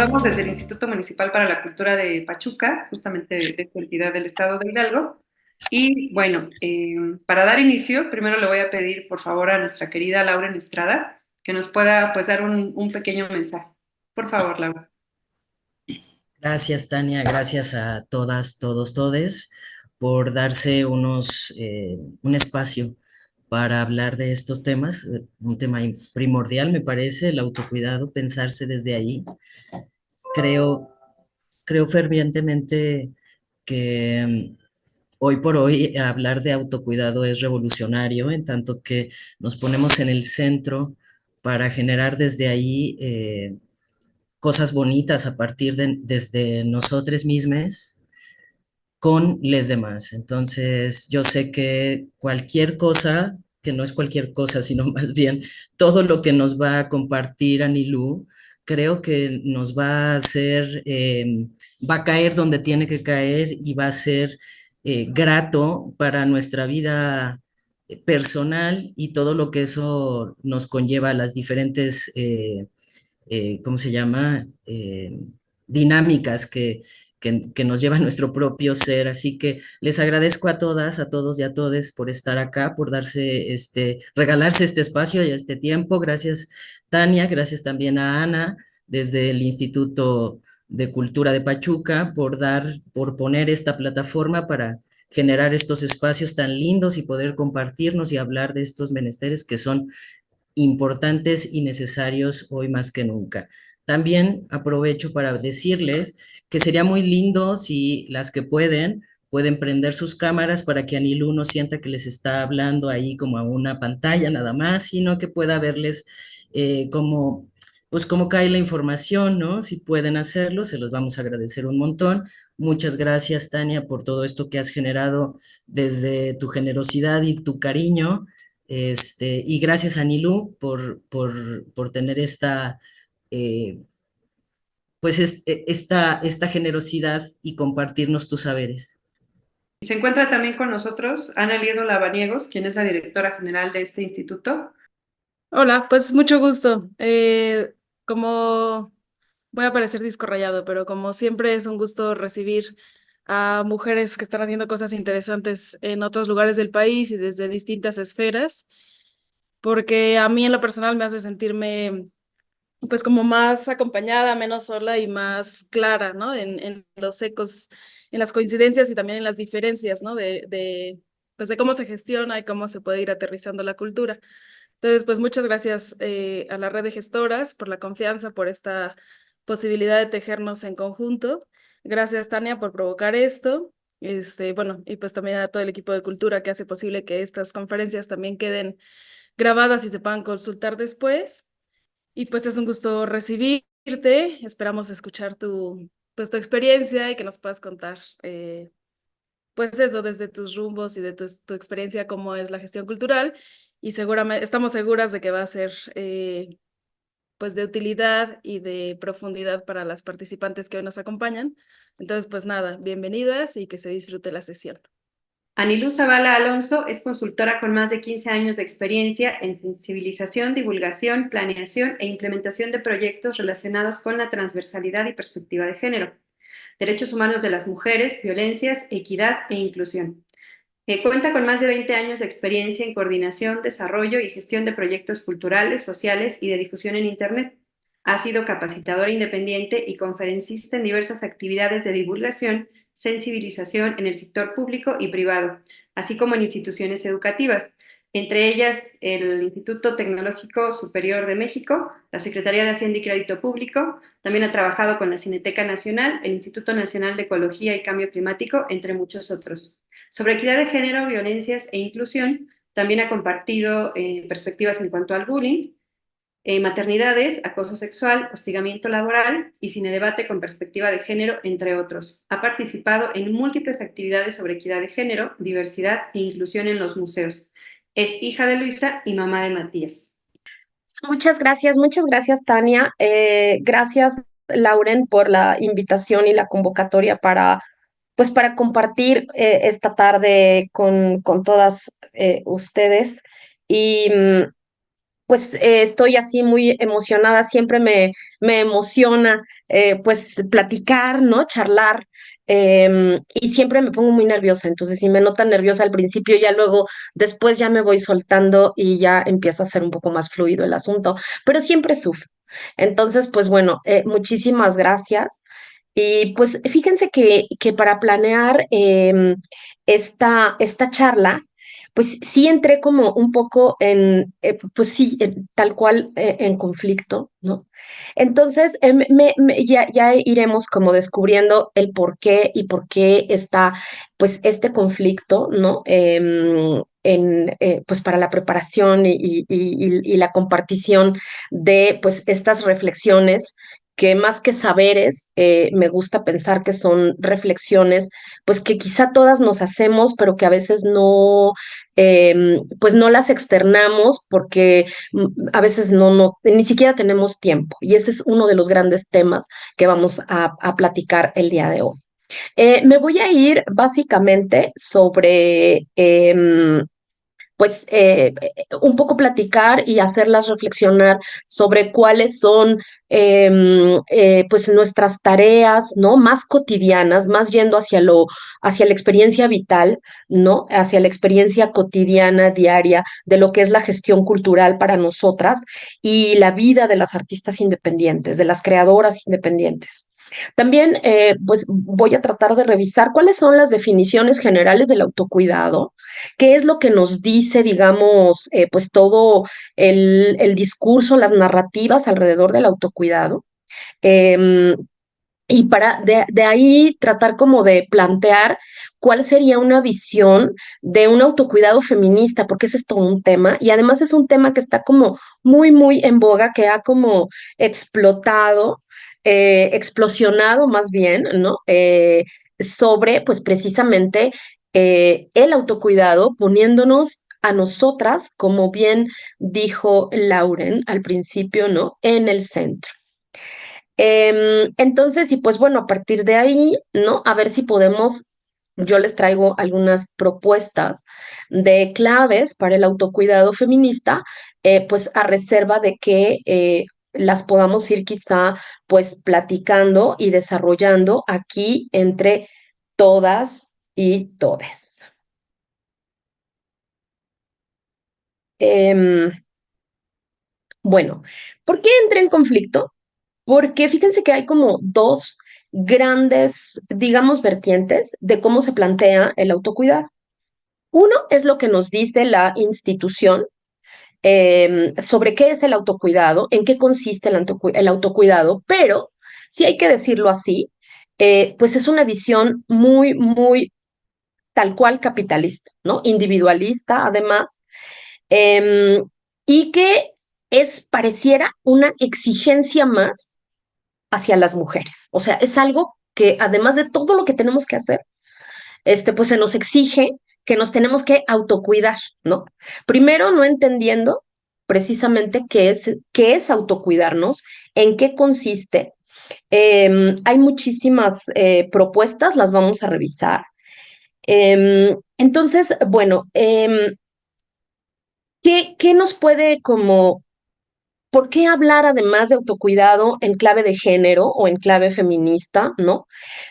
saludamos desde el Instituto Municipal para la Cultura de Pachuca, justamente de esta entidad del estado de Hidalgo. Y bueno, para dar inicio, primero le voy a pedir por favor a nuestra querida Lauren Estrada que nos pueda pues dar un pequeño mensaje. Por favor, Laura. Gracias, Tania. Gracias a todas, todos, todes por darse un espacio para hablar de estos temas. Un tema primordial, me parece, el autocuidado, pensarse desde ahí. Creo, creo fervientemente que hoy por hoy hablar de autocuidado es revolucionario, en tanto que nos ponemos en el centro para generar desde ahí cosas bonitas a partir de desde nosotros mismos con les demás. Entonces, yo sé que cualquier cosa, que no es cualquier cosa, sino más bien todo lo que nos va a compartir Anilú, creo que nos va a hacer, va a caer donde tiene que caer y va a ser grato para nuestra vida personal y todo lo que eso nos conlleva a las diferentes ¿cómo se llama? Dinámicas que nos lleva a nuestro propio ser. Así que les agradezco a todas, a todos y a todes por estar acá, por regalarse este espacio y este tiempo. Gracias, Tania, gracias también a Ana desde el Instituto de Cultura de Pachuca por poner esta plataforma para generar estos espacios tan lindos y poder compartirnos y hablar de estos menesteres que son importantes y necesarios hoy más que nunca. También aprovecho para decirles que sería muy lindo si las que pueden prender sus cámaras para que Anilú no sienta que les está hablando ahí como a una pantalla nada más, sino que pueda verles como, pues cómo cae la información, ¿no? Si pueden hacerlo, se los vamos a agradecer un montón. Muchas gracias, Tania, por todo esto que has generado desde tu generosidad y tu cariño. Y gracias a Nilú por tener eh, esta generosidad y compartirnos tus saberes. Y se encuentra también con nosotros Ana Liedo Lavaniegos, quien es la directora general de este instituto. Hola, pues mucho gusto. Como voy a parecer disco rayado, pero como siempre es un gusto recibir a mujeres que están haciendo cosas interesantes en otros lugares del país y desde distintas esferas, porque a mí en lo personal me hace sentirme pues como más acompañada, menos sola y más clara, ¿no? En los ecos, en las coincidencias y también en las diferencias, ¿no? Pues de cómo se gestiona y cómo se puede ir aterrizando la cultura. Entonces, pues muchas gracias a la red de gestoras por la confianza, por esta posibilidad de tejernos en conjunto. Gracias, Tania, por provocar esto. Bueno, y pues también a todo el equipo de cultura que hace posible que estas conferencias también queden grabadas y se puedan consultar después. Y pues es un gusto recibirte. Esperamos escuchar pues, tu experiencia y que nos puedas contar, pues eso, desde tus rumbos y de tu experiencia, cómo es la gestión cultural. Y seguramente estamos seguras de que va a ser pues de utilidad y de profundidad para las participantes que hoy nos acompañan. Entonces, pues nada, bienvenidas y que se disfrute la sesión. Anilú Zavala Alonso es consultora con más de 15 años de experiencia en sensibilización, divulgación, planeación e implementación de proyectos relacionados con la transversalidad y perspectiva de género, derechos humanos de las mujeres, violencias, equidad e inclusión. Cuenta con más de 20 años de experiencia en coordinación, desarrollo y gestión de proyectos culturales, sociales y de difusión en Internet. Ha sido capacitadora independiente y conferencista en diversas actividades de divulgación, sensibilización en el sector público y privado, así como en instituciones educativas, entre ellas el Instituto Tecnológico Superior de México, la Secretaría de Hacienda y Crédito Público. También ha trabajado con la Cineteca Nacional, el Instituto Nacional de Ecología y Cambio Climático, entre muchos otros. Sobre equidad de género, violencias e inclusión, también ha compartido perspectivas en cuanto al bullying, maternidades, acoso sexual, hostigamiento laboral y cine debate con perspectiva de género, entre otros. Ha participado en múltiples actividades sobre equidad de género, diversidad e inclusión en los museos. Es hija de Luisa y mamá de Matías. Muchas gracias, Tania. Gracias, Lauren, por la invitación y la convocatoria pues, para compartir esta tarde con todas ustedes. Y pues estoy así muy emocionada, siempre me emociona pues platicar, ¿no? Charlar. Y siempre me pongo muy nerviosa, entonces si me notan nerviosa al principio, ya luego, después ya me voy soltando y ya empieza a ser un poco más fluido el asunto, pero siempre sufro. Entonces, pues bueno, muchísimas gracias. Y pues fíjense que para planear esta charla, pues sí entré como un poco pues sí, tal cual en conflicto, ¿no? Entonces, ya iremos como descubriendo el por qué y por qué está, pues, este conflicto, ¿no? Pues para la preparación y la compartición de, pues, estas reflexiones que más que saberes, me gusta pensar que son reflexiones, pues que quizá todas nos hacemos, pero que a veces no, pues no las externamos porque a veces ni siquiera tenemos tiempo. Y ese es uno de los grandes temas que vamos a platicar el día de hoy. Me voy a ir básicamente sobre pues un poco platicar y hacerlas reflexionar sobre cuáles son pues nuestras tareas, ¿no? Más cotidianas, más yendo hacia la experiencia vital, ¿no? Hacia la experiencia cotidiana, diaria, de lo que es la gestión cultural para nosotras y la vida de las artistas independientes, de las creadoras independientes. También, pues voy a tratar de revisar cuáles son las definiciones generales del autocuidado, qué es lo que nos dice, digamos, pues todo el discurso, las narrativas alrededor del autocuidado. Eh, y de ahí tratar como de plantear cuál sería una visión de un autocuidado feminista, porque ese es todo un tema, y además es un tema que está como muy, muy en boga, que ha como explotado, explosionado más bien, ¿no? Sobre, pues precisamente, el autocuidado, poniéndonos a nosotras, como bien dijo Lauren al principio, ¿no? En el centro. Entonces, y pues bueno, a partir de ahí, ¿no? A ver si podemos, yo les traigo algunas propuestas de claves para el autocuidado feminista, pues a reserva de que las podamos ir quizá pues platicando y desarrollando aquí entre todas y todes. Em, bueno, ¿por qué entré en conflicto? Porque fíjense que hay como dos grandes, digamos, vertientes de cómo se plantea el autocuidado. Uno es lo que nos dice la institución sobre qué es el autocuidado, en qué consiste el autocuidado, pero si hay que decirlo así, pues es una visión muy, muy tal cual capitalista, ¿no? Individualista, además, em, y que pareciera una exigencia más hacia las mujeres. O sea, es algo que además de todo lo que tenemos que hacer, pues se nos exige que nos tenemos que autocuidar, ¿no? Primero, no entendiendo precisamente qué es autocuidarnos, en qué consiste. Hay muchísimas propuestas, las vamos a revisar. Entonces, bueno, ¿qué nos puede como ¿por qué hablar además de autocuidado en clave de género o en clave feminista, ¿no?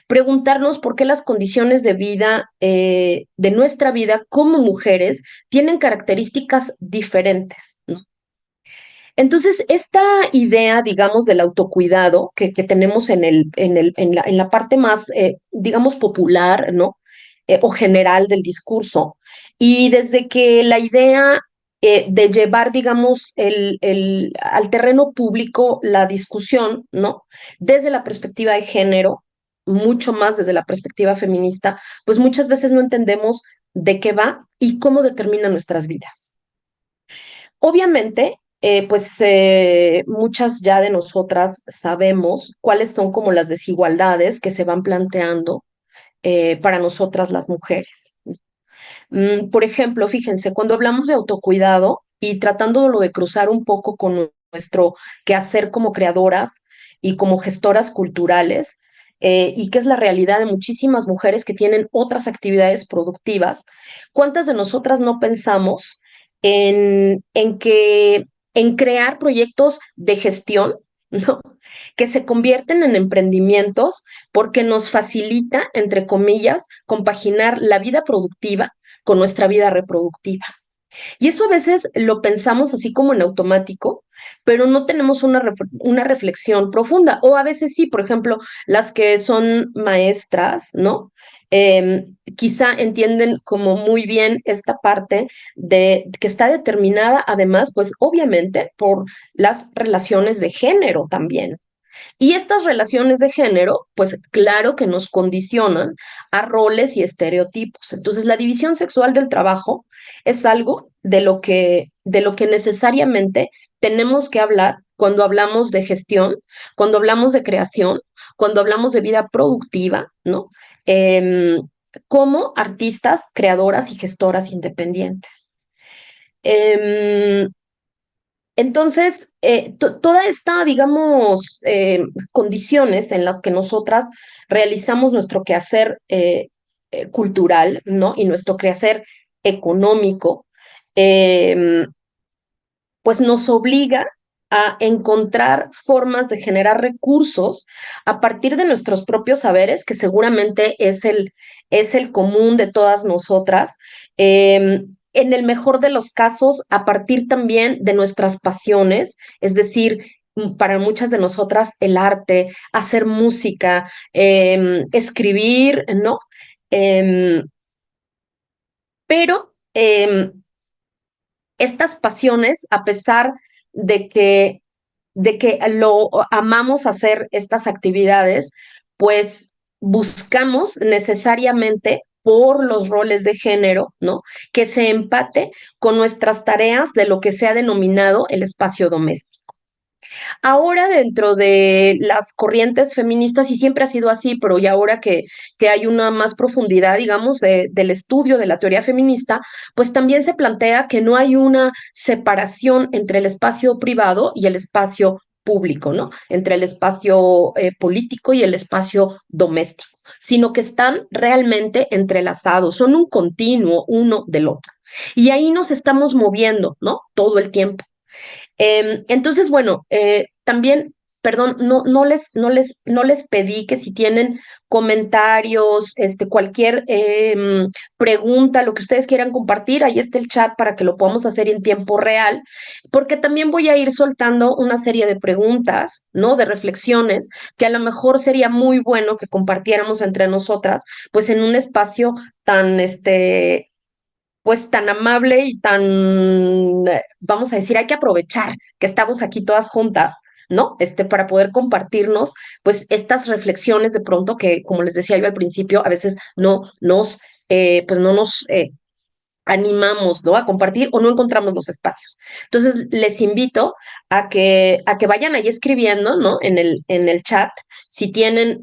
Preguntarnos por qué las condiciones de vida, de nuestra vida como mujeres, tienen características diferentes, ¿no? Entonces, esta idea, digamos, del autocuidado que tenemos en la parte más, digamos, popular, ¿no? O general del discurso, y desde que la idea de llevar, digamos, al terreno público la discusión, ¿no? Desde la perspectiva de género, mucho más desde la perspectiva feminista, pues muchas veces no entendemos de qué va y cómo determina nuestras vidas. Obviamente, pues muchas ya de nosotras sabemos cuáles son como las desigualdades que se van planteando para nosotras las mujeres. Por ejemplo, fíjense, cuando hablamos de autocuidado y tratándolo de cruzar un poco con nuestro quehacer como creadoras y como gestoras culturales, y que es la realidad de muchísimas mujeres que tienen otras actividades productivas, ¿cuántas de nosotras no pensamos en que en crear proyectos de gestión, ¿no? Que se convierten en emprendimientos porque nos facilita, entre comillas, compaginar la vida productiva con nuestra vida reproductiva. Y eso a veces lo pensamos así como en automático, pero no tenemos una reflexión profunda. O a veces sí, por ejemplo, las que son maestras, ¿no? Quizá entienden como muy bien esta parte de que está determinada además, pues obviamente por las relaciones de género también. Y estas relaciones de género, pues claro que nos condicionan a roles y estereotipos. Entonces, la división sexual del trabajo es algo de lo que necesariamente tenemos que hablar cuando hablamos de gestión, cuando hablamos de creación, cuando hablamos de vida productiva, ¿no? Em, como artistas, creadoras y gestoras independientes. Em, entonces, toda esta, digamos, condiciones en las que nosotras realizamos nuestro quehacer cultural, ¿no? Y nuestro quehacer económico, em, pues nos obliga a encontrar formas de generar recursos a partir de nuestros propios saberes, que seguramente es el común de todas nosotras. En el mejor de los casos, a partir también de nuestras pasiones, es decir, para muchas de nosotras el arte, hacer música, escribir, ¿no? Em, pero estas pasiones, a pesar de de que lo amamos hacer estas actividades, pues buscamos necesariamente por los roles de género, ¿no? Que se empate con nuestras tareas de lo que se ha denominado el espacio doméstico. Ahora dentro de las corrientes feministas, y siempre ha sido así, pero ya ahora que hay una más profundidad, digamos, del estudio de la teoría feminista, pues también se plantea que no hay una separación entre el espacio privado y el espacio público, ¿no? Entre el espacio político y el espacio doméstico, sino que están realmente entrelazados, son un continuo uno del otro. Y ahí nos estamos moviendo, ¿no? Todo el tiempo. Entonces, bueno, también, perdón, no les pedí que si tienen comentarios, cualquier pregunta, lo que ustedes quieran compartir, ahí está el chat para que lo podamos hacer en tiempo real, porque también voy a ir soltando una serie de preguntas, ¿no? De reflexiones, que a lo mejor sería muy bueno que compartiéramos entre nosotras, pues en un espacio tan, pues tan amable y tan, vamos a decir, hay que aprovechar que estamos aquí todas juntas, ¿no? Para poder compartirnos, pues, estas reflexiones de pronto que, como les decía yo al principio, a veces pues no nos animamos, ¿no? A compartir o no encontramos los espacios. Entonces, les invito a que vayan ahí escribiendo, ¿no? En el chat, si tienen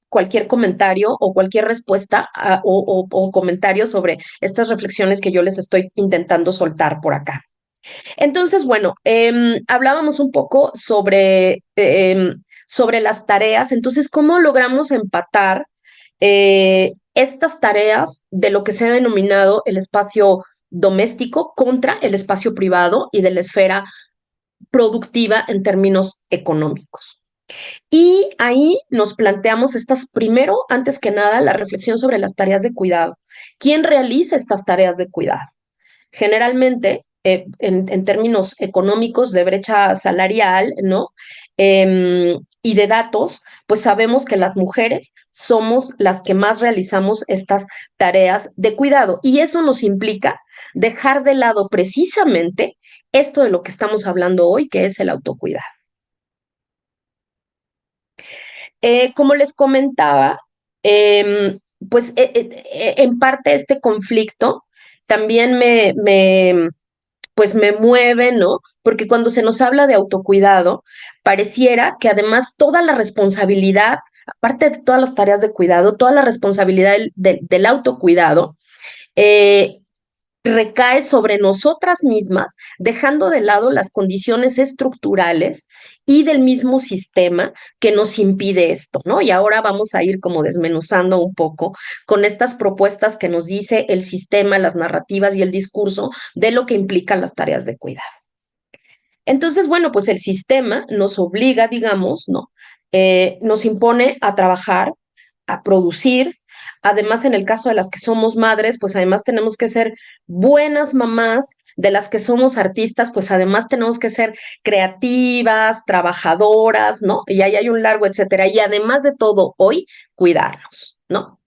cualquier comentario o cualquier respuesta o comentario sobre estas reflexiones que yo les estoy intentando soltar por acá. Entonces, bueno, hablábamos un poco sobre las tareas. Entonces, ¿cómo logramos empatar estas tareas de lo que se ha denominado el espacio doméstico contra el espacio privado y de la esfera productiva en términos económicos? Y ahí nos planteamos primero, antes que nada, la reflexión sobre las tareas de cuidado. ¿Quién realiza estas tareas de cuidado? Generalmente, en términos económicos de brecha salarial, ¿no? Y de datos, pues sabemos que las mujeres somos las que más realizamos estas tareas de cuidado. Y eso nos implica dejar de lado precisamente esto de lo que estamos hablando hoy, que es el autocuidado. Como les comentaba, pues en parte este conflicto también pues me mueve, ¿no? Porque cuando se nos habla de autocuidado, pareciera que además toda la responsabilidad, aparte de todas las tareas de cuidado, toda la responsabilidad del autocuidado, eh, recae sobre nosotras mismas, dejando de lado las condiciones estructurales y del mismo sistema que nos impide esto, ¿no? Y ahora vamos a ir como desmenuzando un poco con estas propuestas que nos dice el sistema, las narrativas y el discurso de lo que implican las tareas de cuidado. Entonces, bueno, pues el sistema nos obliga, digamos, ¿no? Nos impone a trabajar, a producir. Además, en el caso de las que somos madres, pues además tenemos que ser buenas mamás. De las que somos artistas, pues además tenemos que ser creativas, trabajadoras, ¿no? Y ahí hay un largo etcétera. Y además de todo, hoy, cuidarnos, ¿no?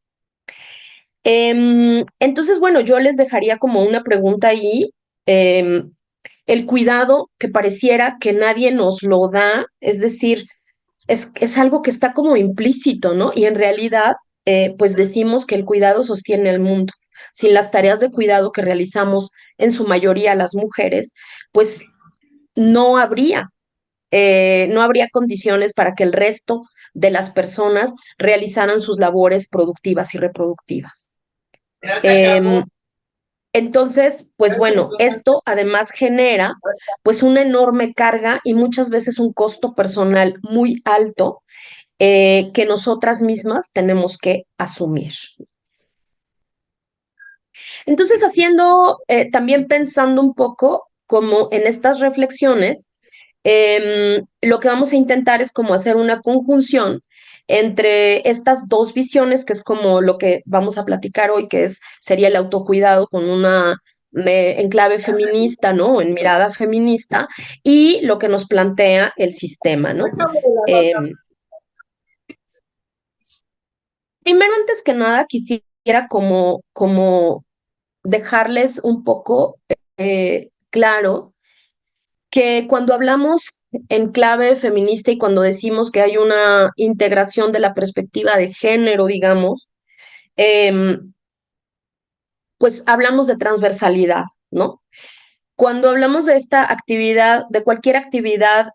Entonces, bueno, yo les dejaría como una pregunta ahí. El cuidado que pareciera que nadie nos lo da, es decir, es algo que está como implícito, ¿no? Y en realidad, pues decimos que el cuidado sostiene el mundo. Sin las tareas de cuidado que realizamos en su mayoría las mujeres, pues no habría, no habría condiciones para que el resto de las personas realizaran sus labores productivas y reproductivas. Entonces, pues bueno, esto además genera pues una enorme carga y muchas veces un costo personal muy alto que nosotras mismas tenemos que asumir. Entonces, también pensando un poco como en estas reflexiones, lo que vamos a intentar es como hacer una conjunción entre estas dos visiones, que es como lo que vamos a platicar hoy, sería el autocuidado con una enclave feminista, ¿no? En mirada feminista, y lo que nos plantea el sistema, ¿no? Primero, antes que nada, quisiera como dejarles un poco claro que cuando hablamos en clave feminista y cuando decimos que hay una integración de la perspectiva de género, digamos, pues hablamos de transversalidad, ¿no? Cuando hablamos de esta actividad, de cualquier actividad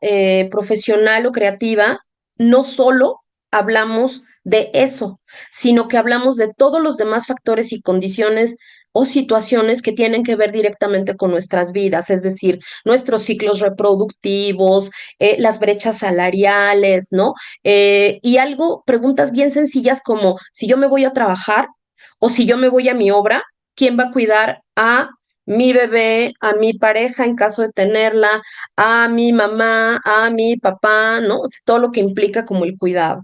profesional o creativa, no solo hablamos de eso, sino que hablamos de todos los demás factores y condiciones o situaciones que tienen que ver directamente con nuestras vidas, es decir, nuestros ciclos reproductivos, las brechas salariales, ¿no? Preguntas bien sencillas como si yo me voy a trabajar o si yo me voy a mi obra, ¿quién va a cuidar a mi bebé, a mi pareja en caso de tenerla, a mi mamá, a mi papá, ¿no? O sea, todo lo que implica como el cuidado.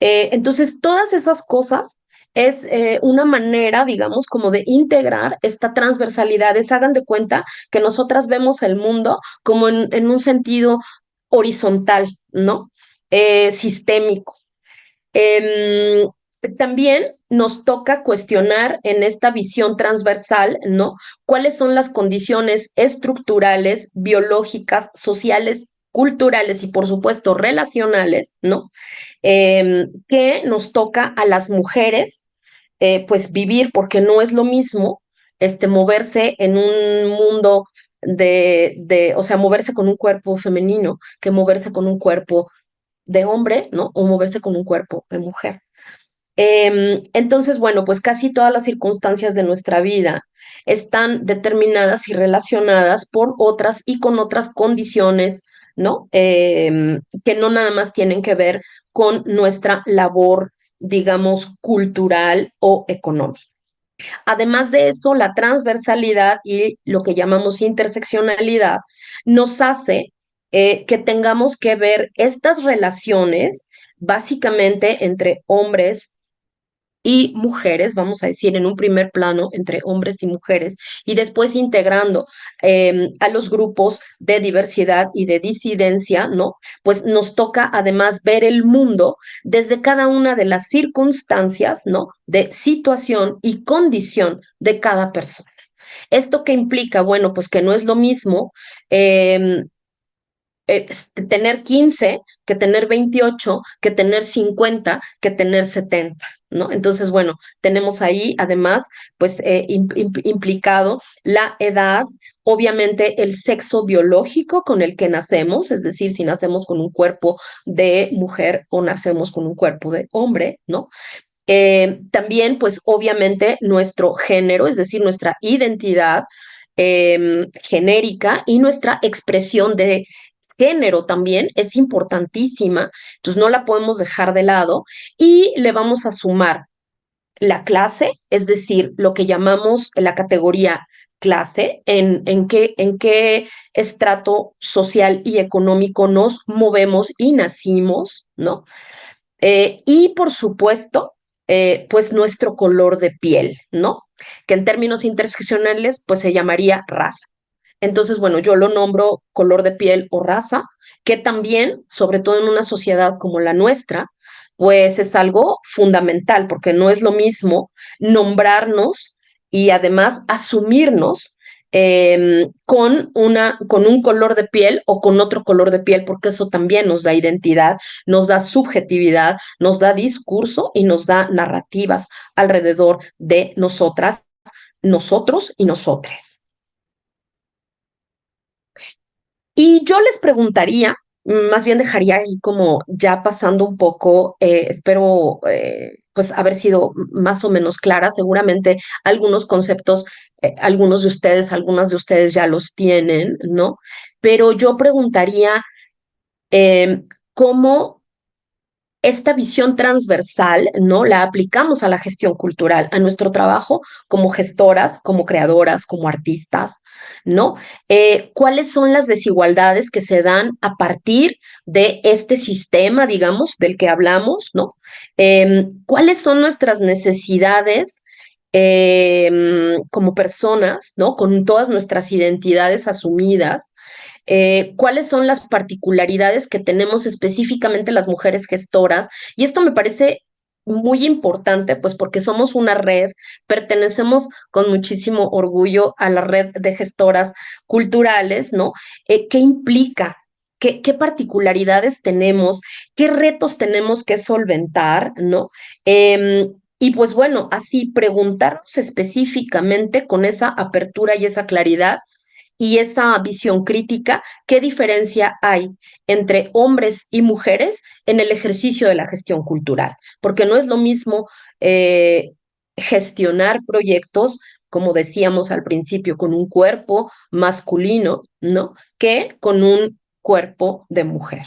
Entonces, todas esas cosas es una manera, digamos, como de integrar esta transversalidad. Hagan de cuenta que nosotras vemos el mundo como en un sentido horizontal, ¿no? Sistémico. Em, También nos toca cuestionar en esta visión transversal, ¿no? ¿Cuáles son las condiciones estructurales, biológicas, sociales, culturales y, por supuesto, relacionales, ¿no? Que nos toca a las mujeres, pues vivir, porque no es lo mismo, moverse en un mundo o sea, moverse con un cuerpo femenino que moverse con un cuerpo de hombre, ¿no? O moverse con un cuerpo de mujer. Entonces, bueno, pues casi todas las circunstancias de nuestra vida están determinadas y relacionadas por otras y con otras condiciones, ¿no? Que no nada más tienen que ver con nuestra labor, digamos, cultural o económica. Además de esto, la transversalidad y lo que llamamos interseccionalidad nos hace que tengamos que ver estas relaciones básicamente entre hombres y mujeres, vamos a decir, en un primer plano entre hombres y mujeres, y después integrando a los grupos de diversidad y de disidencia, ¿no? Pues nos toca además ver el mundo desde cada una de las circunstancias, ¿no? De situación y condición de cada persona. ¿Esto qué implica? Bueno, pues que no es lo mismo tener 15, que tener 28, que tener 50, que tener 70, ¿no? Entonces, bueno, tenemos ahí además, pues, implicado la edad, obviamente el sexo biológico con el que nacemos, es decir, si nacemos con un cuerpo de mujer o nacemos con un cuerpo de hombre, ¿no? También, pues, obviamente nuestro género, es decir, nuestra identidad genérica y nuestra expresión de género también es importantísima, entonces no la podemos dejar de lado y le vamos a sumar la clase, es decir, lo que llamamos la categoría clase, en qué estrato social y económico nos movemos y nacimos, ¿no? Y por supuesto, pues nuestro color de piel, ¿no? Que en términos interseccionales, pues se llamaría raza. Entonces, bueno, yo lo nombro color de piel o raza, que también, sobre todo en una sociedad como la nuestra, pues es algo fundamental, porque no es lo mismo nombrarnos y además asumirnos con un color de piel o con otro color de piel, porque eso también nos da identidad, nos da subjetividad, nos da discurso y nos da narrativas alrededor de nosotras, nosotros y nosotres. Y yo les preguntaría, más bien dejaría ahí como ya pasando un poco, espero pues haber sido más o menos clara, seguramente algunos conceptos, algunos de ustedes, algunas de ustedes ya los tienen, ¿no? Pero yo preguntaría cómo esta visión transversal, ¿no? La aplicamos a la gestión cultural, a nuestro trabajo como gestoras, como creadoras, como artistas, ¿no? ¿Cuáles son las desigualdades que se dan a partir de este sistema, digamos, del que hablamos, ¿no? ¿Cuáles son nuestras necesidades como personas, ¿no? Con todas nuestras identidades asumidas, cuáles son las particularidades que tenemos específicamente las mujeres gestoras. Y esto me parece muy importante, pues porque somos una red, pertenecemos con muchísimo orgullo a la red de gestoras culturales, ¿no? ¿Qué implica? ¿Qué particularidades tenemos? ¿Qué retos tenemos que solventar? ¿No? Y pues bueno, así preguntarnos específicamente con esa apertura y esa claridad y esa visión crítica, ¿qué diferencia hay entre hombres y mujeres en el ejercicio de la gestión cultural? Porque no es lo mismo gestionar proyectos, como decíamos al principio, con un cuerpo masculino, ¿no? Que con un cuerpo de mujer.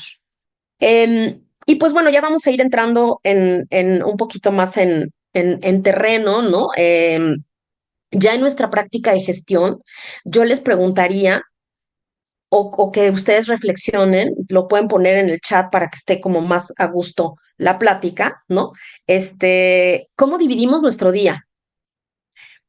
Y pues bueno, ya vamos a ir entrando en un poquito más en terreno, ¿no? Ya en nuestra práctica de gestión, yo les preguntaría o que ustedes reflexionen, lo pueden poner en el chat para que esté como más a gusto la plática, ¿no? ¿Cómo dividimos nuestro día?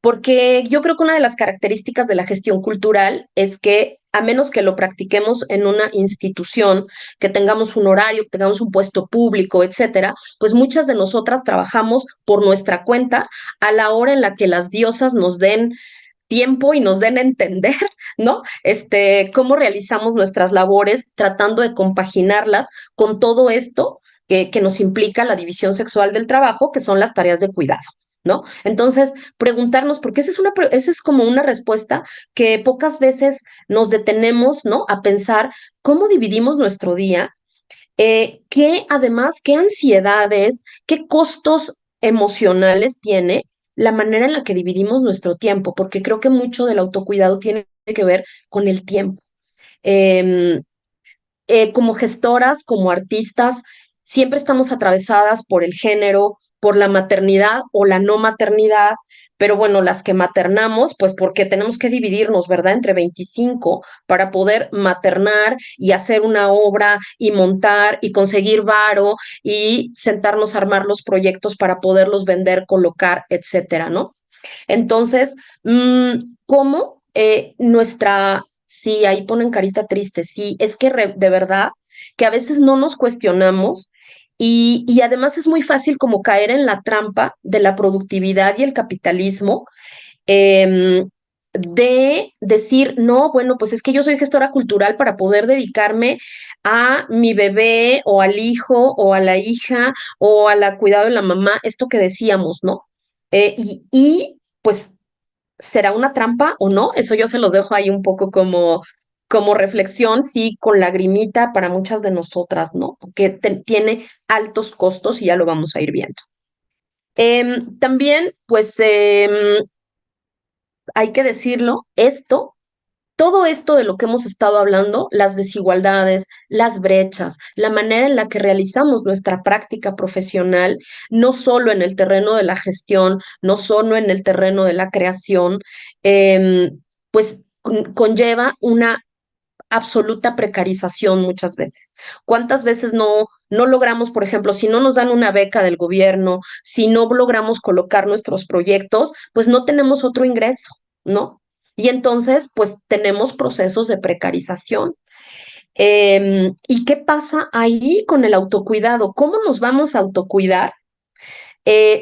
Porque yo creo que una de las características de la gestión cultural es que a menos que lo practiquemos en una institución, que tengamos un horario, que tengamos un puesto público, etcétera, pues muchas de nosotras trabajamos por nuestra cuenta a la hora en la que las diosas nos den tiempo y nos den a entender, ¿no? Cómo realizamos nuestras labores, tratando de compaginarlas con todo esto que nos implica la división sexual del trabajo, que son las tareas de cuidado, ¿no? Entonces, preguntarnos, porque esa es como una respuesta que pocas veces nos detenemos, ¿no? A pensar cómo dividimos nuestro día, qué ansiedades, qué costos emocionales tiene la manera en la que dividimos nuestro tiempo, porque creo que mucho del autocuidado tiene que ver con el tiempo. Eh, como gestoras, como artistas, siempre estamos atravesadas por el género, por la maternidad o la no maternidad, pero bueno, las que maternamos, pues porque tenemos que dividirnos, ¿verdad? Entre 25 para poder maternar y hacer una obra y montar y conseguir varo y sentarnos a armar los proyectos para poderlos vender, colocar, etcétera, ¿no? Entonces, ¿cómo nuestra... Sí, ahí ponen carita triste, sí, es que de verdad que a veces no nos cuestionamos y además es muy fácil como caer en la trampa de la productividad y el capitalismo, de decir, no, bueno, pues es que yo soy gestora cultural para poder dedicarme a mi bebé o al hijo o a la hija o a la cuidado de la mamá, esto que decíamos, ¿no? Pues ¿será una trampa o no? Eso yo se los dejo ahí un poco como reflexión, sí, con lagrimita para muchas de nosotras, ¿no? Porque tiene altos costos y ya lo vamos a ir viendo. También, pues, hay que decirlo, todo esto de lo que hemos estado hablando, las desigualdades, las brechas, la manera en la que realizamos nuestra práctica profesional, no solo en el terreno de la gestión, no solo en el terreno de la creación, pues conlleva una absoluta precarización muchas veces. ¿Cuántas veces no logramos, por ejemplo, si no nos dan una beca del gobierno, si no logramos colocar nuestros proyectos, pues no tenemos otro ingreso, ¿no? Y entonces, pues tenemos procesos de precarización. ¿Y qué pasa ahí con el autocuidado? ¿Cómo nos vamos a autocuidar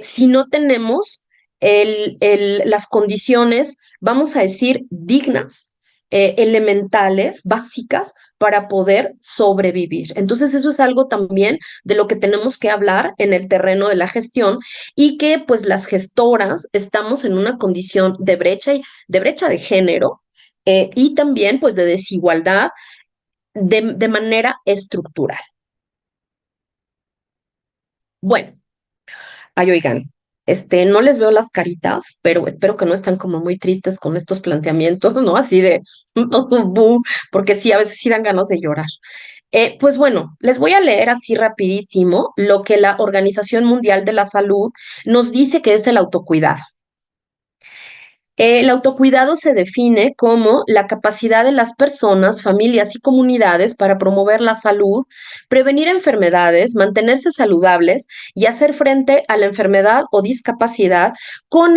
si no tenemos las condiciones, vamos a decir, dignas, elementales, básicas, para poder sobrevivir? Entonces, eso es algo también de lo que tenemos que hablar en el terreno de la gestión y que pues las gestoras estamos en una condición de brecha de género y también pues de desigualdad de manera estructural. Bueno, ay, oigan, no les veo las caritas, pero espero que no están como muy tristes con estos planteamientos, ¿no? Así de, "Bu", porque sí, a veces sí dan ganas de llorar. Pues bueno, les voy a leer así rapidísimo lo que la Organización Mundial de la Salud nos dice que es el autocuidado. El autocuidado se define como la capacidad de las personas, familias y comunidades para promover la salud, prevenir enfermedades, mantenerse saludables y hacer frente a la enfermedad o discapacidad con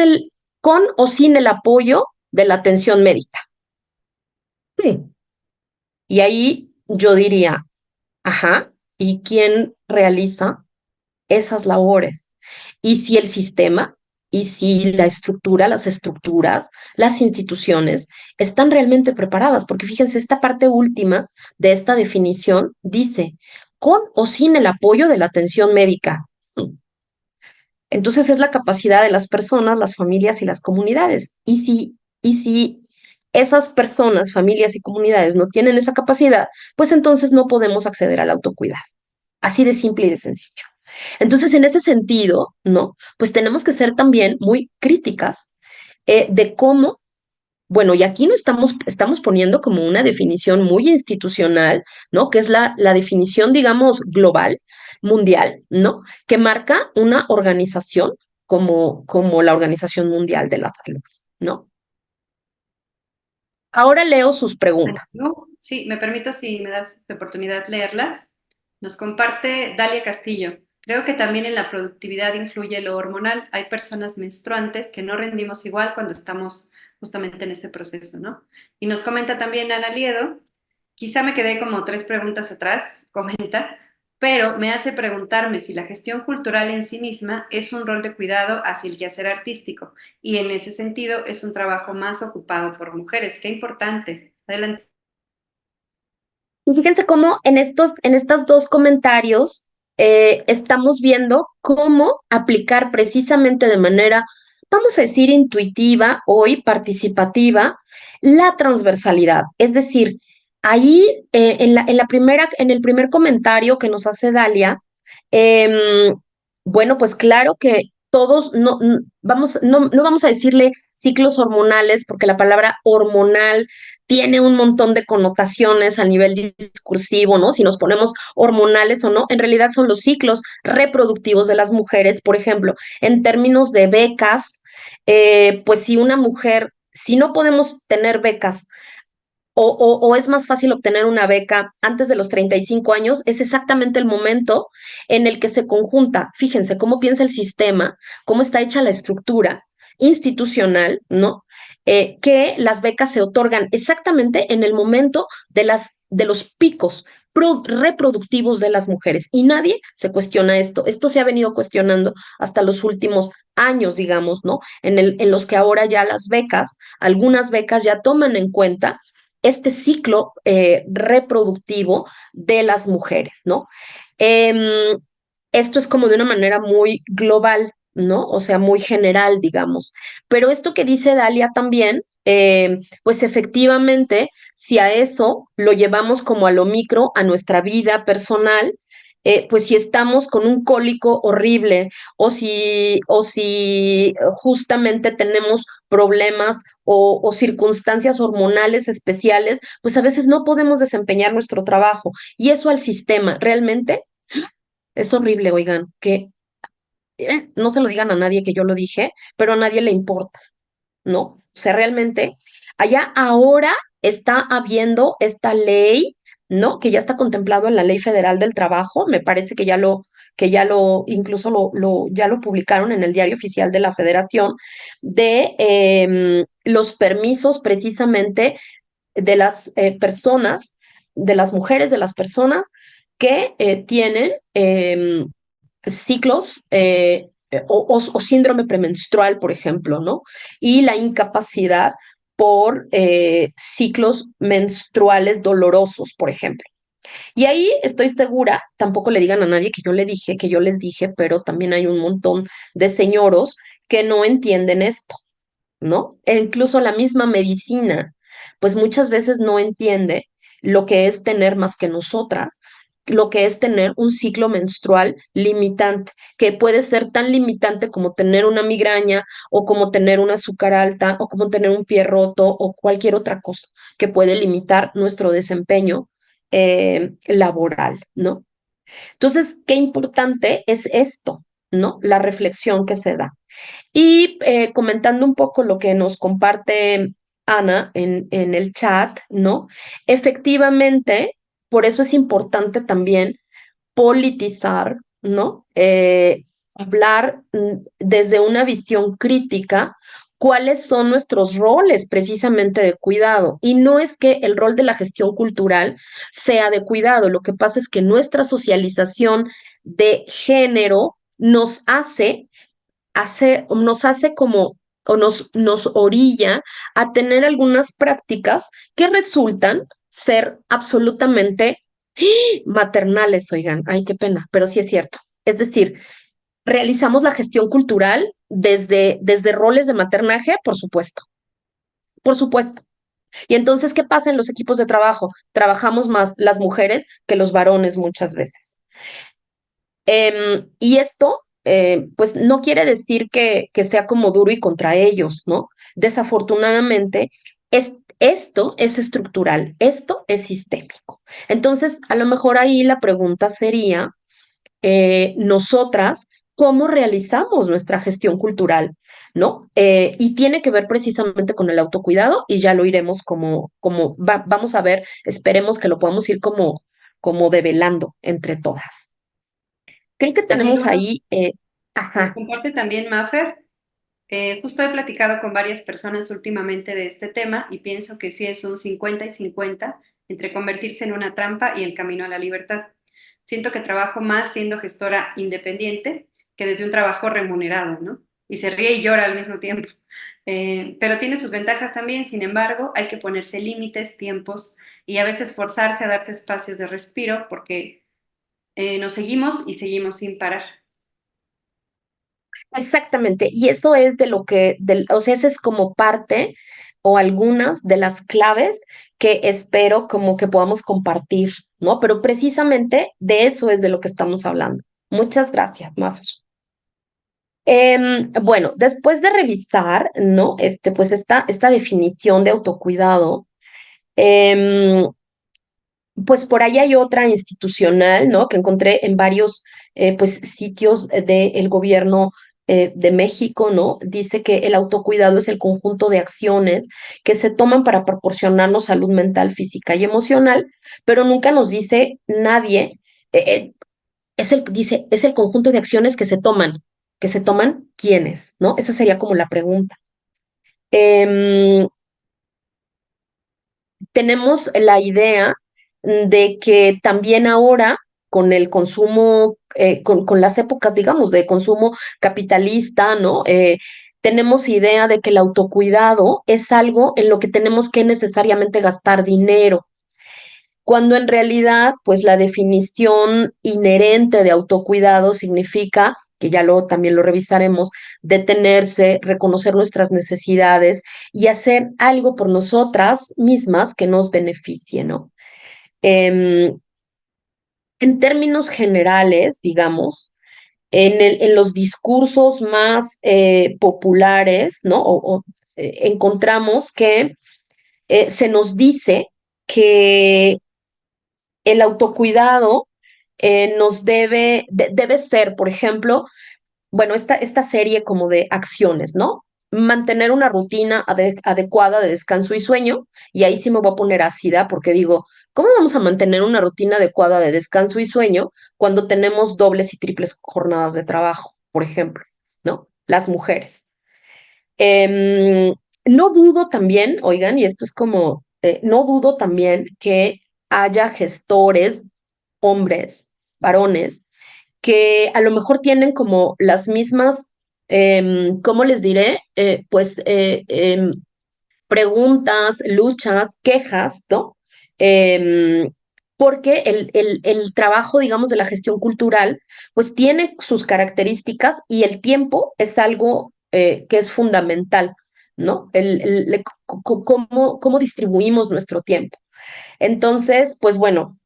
o sin el apoyo de la atención médica. Sí. Y ahí yo diría, ajá, ¿y quién realiza esas labores? Y si el sistema, y si la estructura, las estructuras, las instituciones están realmente preparadas, porque fíjense, esta parte última de esta definición dice, con o sin el apoyo de la atención médica. Entonces es la capacidad de las personas, las familias y las comunidades. Y si esas personas, familias y comunidades no tienen esa capacidad, pues entonces no podemos acceder al autocuidado. Así de simple y de sencillo. Entonces, en ese sentido, ¿no? Pues tenemos que ser también muy críticas de cómo, bueno, y aquí no estamos poniendo como una definición muy institucional, ¿no? Que es la definición, digamos, global, mundial, ¿no? Que marca una organización como la Organización Mundial de la Salud, ¿no? Ahora leo sus preguntas. Sí, me permito, si me das esta oportunidad, leerlas. Nos comparte Dalia Castillo. Creo que también en la productividad influye lo hormonal. Hay personas menstruantes que no rendimos igual cuando estamos justamente en ese proceso, ¿no? Y nos comenta también Ana Liedo. Quizá me quedé como 3 preguntas atrás, comenta, pero me hace preguntarme si la gestión cultural en sí misma es un rol de cuidado hacia el quehacer artístico y en ese sentido es un trabajo más ocupado por mujeres. Qué importante. Adelante. Y fíjense cómo en estos dos comentarios estamos viendo cómo aplicar precisamente de manera, vamos a decir, intuitiva hoy, participativa, la transversalidad. Es decir, ahí en el primer comentario que nos hace Dalia, bueno, pues claro que todos no vamos a decirle ciclos hormonales, porque la palabra hormonal tiene un montón de connotaciones a nivel discursivo, ¿no? Si nos ponemos hormonales o no, en realidad son los ciclos reproductivos de las mujeres. Por ejemplo, en términos de becas, pues si una mujer, si no podemos tener becas o es más fácil obtener una beca antes de los 35 años, es exactamente el momento en el que se conjunta, fíjense cómo piensa el sistema, cómo está hecha la estructura institucional, ¿no? Que las becas se otorgan exactamente en el momento de los picos reproductivos de las mujeres y nadie se cuestiona esto. Esto se ha venido cuestionando hasta los últimos años, digamos, ¿no? En los que ahora ya las becas, algunas becas ya toman en cuenta este ciclo reproductivo de las mujeres, ¿no? Em, Esto es como de una manera muy global, ¿no? O sea, muy general, digamos. Pero esto que dice Dalia también, pues efectivamente, si a eso lo llevamos como a lo micro, a nuestra vida personal, pues si estamos con un cólico horrible o si justamente tenemos problemas o circunstancias hormonales especiales, pues a veces no podemos desempeñar nuestro trabajo. Y eso al sistema realmente es horrible, oigan, que no se lo digan a nadie que yo lo dije, pero a nadie le importa, ¿no? O sea, realmente Allá ahora está habiendo esta ley, ¿no? Que ya está contemplado en la Ley Federal del Trabajo. Me parece incluso ya lo publicaron en el Diario Oficial de la Federación, de los permisos precisamente de las personas, de las mujeres, de las personas que tienen ciclos o síndrome premenstrual, por ejemplo, ¿no? Y la incapacidad por ciclos menstruales dolorosos, por ejemplo. Y ahí estoy segura, tampoco le digan a nadie que yo le dije, que yo les dije, pero también hay un montón de señoros que no entienden esto, ¿no? E incluso la misma medicina, pues muchas veces no entiende lo que es tener más que nosotras, lo que es tener un ciclo menstrual limitante, que puede ser tan limitante como tener una migraña o como tener un azúcar alta o como tener un pie roto o cualquier otra cosa que puede limitar nuestro desempeño laboral, ¿no? Entonces, qué importante es esto, ¿no? La reflexión que se da. Y comentando un poco lo que nos comparte Ana en el chat, ¿no? Efectivamente, por eso es importante también politizar, ¿no? Hablar desde una visión crítica cuáles son nuestros roles precisamente de cuidado. Y no es que el rol de la gestión cultural sea de cuidado, lo que pasa es que nuestra socialización de género nos hace como, o nos orilla a tener algunas prácticas que resultan ser absolutamente maternales, oigan, ay, qué pena, pero sí es cierto. Es decir, realizamos la gestión cultural desde roles de maternaje, por supuesto, por supuesto. Y entonces, ¿qué pasa en los equipos de trabajo? Trabajamos más las mujeres que los varones muchas veces. Y esto, pues, no quiere decir que sea como duro y contra ellos, ¿no? Desafortunadamente, esto es estructural, esto es sistémico. Entonces, a lo mejor ahí la pregunta sería, nosotras, ¿cómo realizamos nuestra gestión cultural? ¿No? Y tiene que ver precisamente con el autocuidado y ya lo iremos vamos a ver, esperemos que lo podamos ir como develando entre todas. Creo que tenemos También ahí, nos ajá, comparte también Maffer. Justo he platicado con varias personas últimamente de este tema y pienso que sí es un 50 y 50 entre convertirse en una trampa y el camino a la libertad. Siento que trabajo más siendo gestora independiente que desde un trabajo remunerado, ¿no? Y se ríe y llora al mismo tiempo. Pero tiene sus ventajas también, sin embargo, hay que ponerse límites, tiempos y a veces forzarse a darse espacios de respiro porque nos seguimos y seguimos sin parar. exactamente. Y eso es o sea, esa es como parte o algunas de las claves que espero como que podamos compartir, ¿no? Pero precisamente de eso es de lo que estamos hablando. Muchas gracias, Mafer. Bueno, después de revisar, ¿no? Pues esta definición de autocuidado, em, pues por ahí hay otra institucional, ¿no? Que encontré en varios, pues, sitios del gobierno de México, ¿no? Dice que el autocuidado es el conjunto de acciones que se toman para proporcionarnos salud mental, física y emocional, pero nunca nos dice nadie, dice, es el conjunto de acciones que se toman quiénes, ¿no? Esa sería como la pregunta. Em, Tenemos la idea de que también ahora con el consumo, con las épocas, digamos, de consumo capitalista, ¿no? Tenemos idea de que el autocuidado es algo en lo que tenemos que necesariamente gastar dinero, cuando en realidad, pues la definición inherente de autocuidado significa, que ya también lo revisaremos, detenerse, reconocer nuestras necesidades y hacer algo por nosotras mismas que nos beneficie, ¿no? Em, en términos generales, digamos, en los discursos más populares, ¿no? Encontramos que se nos dice que el autocuidado debe ser, por ejemplo, bueno, esta serie como de acciones, ¿no? mantener una rutina adecuada de descanso y sueño, y ahí sí me voy a poner ácida porque digo, ¿cómo vamos a mantener una rutina adecuada de descanso y sueño cuando tenemos dobles y triples jornadas de trabajo, por ejemplo, ¿no? Las mujeres. Em, no dudo también, oigan, y esto es como, no dudo también que haya gestores, hombres, varones, que a lo mejor tienen como las mismas, ¿cómo les diré? Preguntas, luchas, quejas, ¿no? Em, Porque el trabajo, digamos, de la gestión cultural, pues tiene sus características y el tiempo es algo que es fundamental, ¿no? Cómo distribuimos nuestro tiempo. Entonces, pues bueno,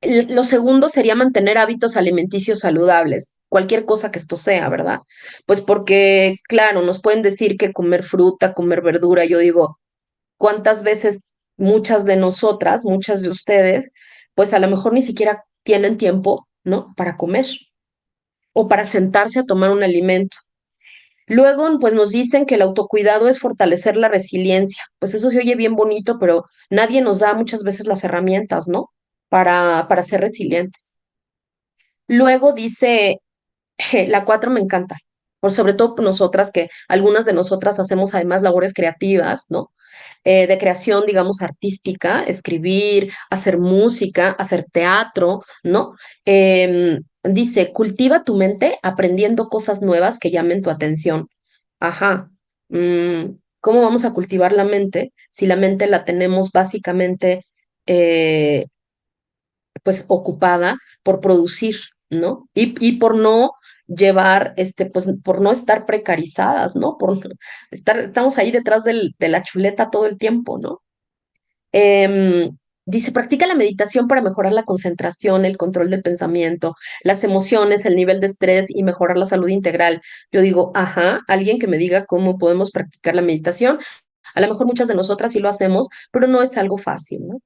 lo segundo sería mantener hábitos alimenticios saludables, cualquier cosa que esto sea, ¿verdad? Pues porque, claro, nos pueden decir que comer fruta, comer verdura, yo digo, ¿cuántas veces muchas de nosotras, muchas de ustedes, pues a lo mejor ni siquiera tienen tiempo, ¿no? Para comer o para sentarse a tomar un alimento? Luego, pues nos dicen que el autocuidado es fortalecer la resiliencia. Pues eso se oye bien bonito, pero nadie nos da muchas veces las herramientas, ¿no? Para ser resilientes. Luego dice, la 4 me encanta, por sobre todo nosotras que algunas de nosotras hacemos además labores creativas, ¿no? De creación, digamos, artística, escribir, hacer música, hacer teatro, ¿no? Dice, cultiva tu mente aprendiendo cosas nuevas que llamen tu atención. Ajá. ¿Cómo vamos a cultivar la mente si la mente la tenemos básicamente eh, pues ocupada por producir, ¿no? Y por no llevar, pues por no estar precarizadas, ¿no? Estamos ahí detrás de la chuleta todo el tiempo, ¿no? Em, Dice, practica la meditación para mejorar la concentración, el control del pensamiento, las emociones, el nivel de estrés y mejorar la salud integral. Yo digo, ajá, alguien que me diga cómo podemos practicar la meditación. A lo mejor muchas de nosotras sí lo hacemos, pero no es algo fácil, ¿no?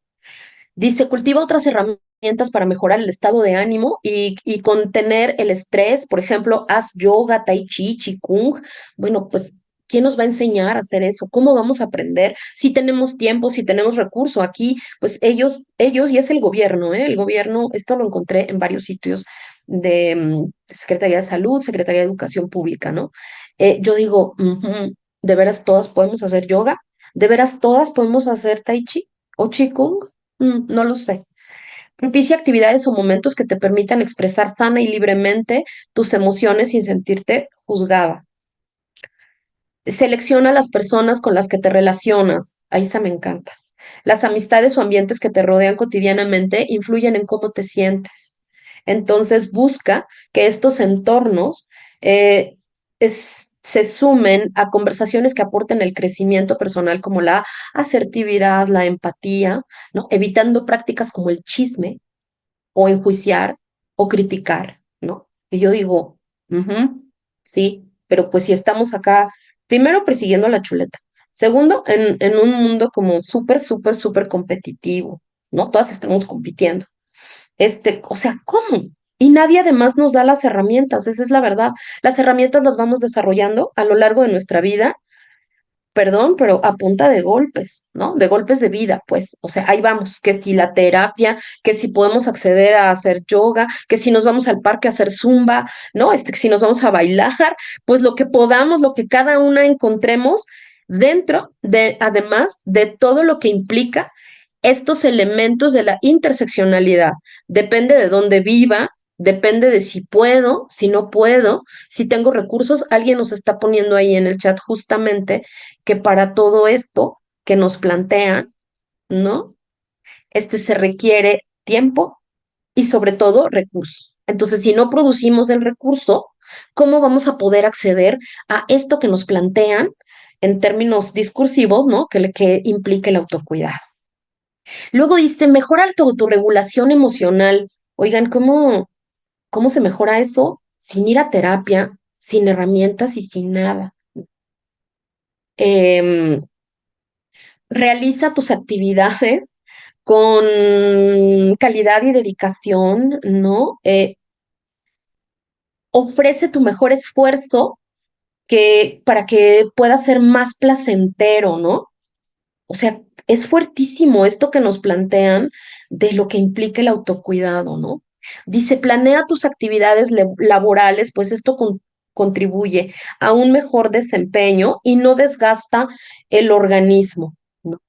Dice, cultiva otras herramientas para mejorar el estado de ánimo y contener el estrés. Por ejemplo, haz yoga, tai chi, qigong. Bueno, pues, ¿quién nos va a enseñar a hacer eso? ¿Cómo vamos a aprender? Si tenemos tiempo, si tenemos recurso aquí, pues ellos y es el gobierno, ¿eh? El gobierno, esto lo encontré en varios sitios de Secretaría de Salud, Secretaría de Educación Pública, ¿no? Yo digo, ¿de veras todas podemos hacer yoga? ¿De veras todas podemos hacer tai chi o qigong? No lo sé. Propicia actividades o momentos que te permitan expresar sana y libremente tus emociones sin sentirte juzgada. Selecciona las personas con las que te relacionas. Ahí se me encanta. Las amistades o ambientes que te rodean cotidianamente influyen en cómo te sientes. Entonces busca que estos entornos eh, se sumen a conversaciones que aporten el crecimiento personal como la asertividad, la empatía, ¿no? Evitando prácticas como el chisme o enjuiciar o criticar, ¿no? Y yo digo, sí, pero pues si estamos acá, primero persiguiendo la chuleta, segundo, en un mundo como súper, súper, súper competitivo, ¿no? Todas estamos compitiendo. O sea, ¿cómo? Y nadie además nos da las herramientas, esa es la verdad. Las herramientas las vamos desarrollando a lo largo de nuestra vida, perdón, pero a punta de golpes, ¿no? De golpes de vida, pues. O sea, ahí vamos, que si la terapia, que si podemos acceder a hacer yoga, que si nos vamos al parque a hacer zumba, ¿no? Que si nos vamos a bailar, pues lo que podamos, lo que cada una encontremos dentro de, además de todo lo que implica estos elementos de la interseccionalidad. Depende de dónde viva, depende de si puedo, si no puedo, si tengo recursos. Alguien nos está poniendo ahí en el chat justamente que para todo esto que nos plantean, ¿no? Se requiere tiempo y sobre todo recursos. Entonces, si no producimos el recurso, ¿cómo vamos a poder acceder a esto que nos plantean en términos discursivos, ¿no? Que implique el autocuidado? Luego dice, mejora tu autorregulación emocional. Oigan, ¿cómo se mejora eso? Sin ir a terapia, sin herramientas y sin nada. Em, Realiza tus actividades con calidad y dedicación, ¿no? Ofrece tu mejor esfuerzo que para que pueda ser más placentero, ¿no? O sea, es fuertísimo esto que nos plantean de lo que implica el autocuidado, ¿no? Dice, planea tus actividades laborales, pues esto contribuye a un mejor desempeño y no desgasta el organismo, ¿no?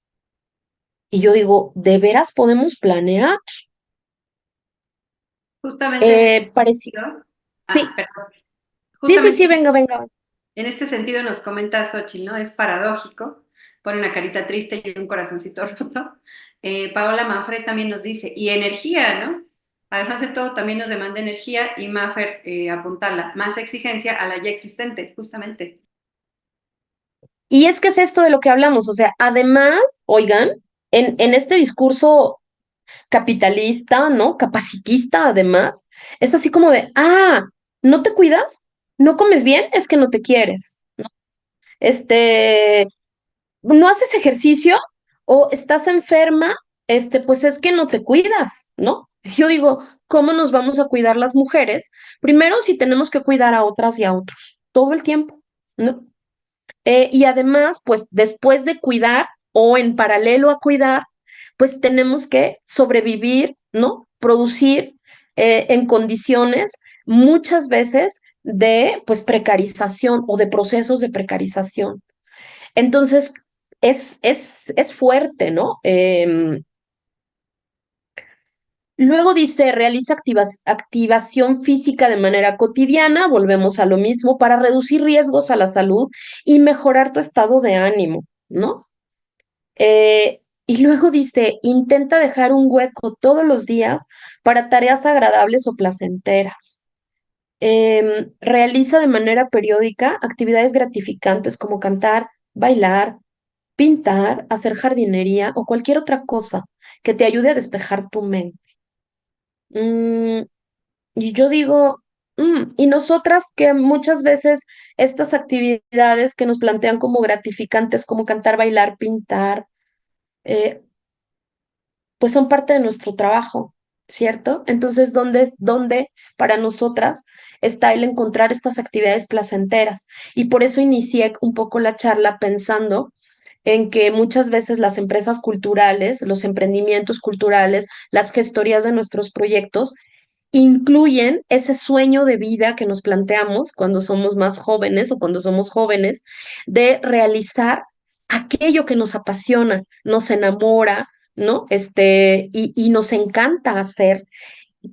Y yo digo, ¿de veras podemos planear? Justamente en este Parece, sentido, sí, perdón, sí, sí, justamente sí, venga, venga. en este sentido nos comenta Xochitl, ¿no? Es paradójico, pone una carita triste y un corazoncito roto. Paola Manfred también nos dice, y energía, ¿no? Además de todo, también nos demanda energía y Maffer apuntala, más exigencia a la ya existente, justamente. Y es que es esto de lo que hablamos, o sea, además, oigan, en este discurso capitalista, ¿no? Capacitista, además, es así como de, ¿no te cuidas? ¿No comes bien? Es que no te quieres. Este, ¿no haces ejercicio? ¿O estás enferma? Pues es que no te cuidas, ¿no? Yo digo, ¿cómo nos vamos a cuidar las mujeres? Primero, si tenemos que cuidar a otras y a otros, todo el tiempo, ¿no? Y además, pues después de cuidar o en paralelo a cuidar, pues tenemos que sobrevivir, ¿no? Producir en condiciones muchas veces de pues precarización o de procesos de precarización. Entonces, es fuerte, ¿no? Luego dice, realiza activación física de manera cotidiana, volvemos a lo mismo, para reducir riesgos a la salud y mejorar tu estado de ánimo, ¿no? Y luego dice, intenta dejar un hueco todos los días para tareas agradables o placenteras. Realiza de manera periódica actividades gratificantes como cantar, bailar, pintar, hacer jardinería o cualquier otra cosa que te ayude a despejar tu mente. Mm, y yo digo, y nosotras que muchas veces estas actividades que nos plantean como gratificantes, como cantar, bailar, pintar, eh, pues son parte de nuestro trabajo, ¿cierto? Entonces, ¿dónde para nosotras está el encontrar estas actividades placenteras? Y por eso inicié un poco la charla pensando en que muchas veces las empresas culturales, los emprendimientos culturales, las gestorías de nuestros proyectos incluyen ese sueño de vida que nos planteamos cuando somos más jóvenes o cuando somos jóvenes, de realizar aquello que nos apasiona, nos enamora, ¿no? Y nos encanta hacer,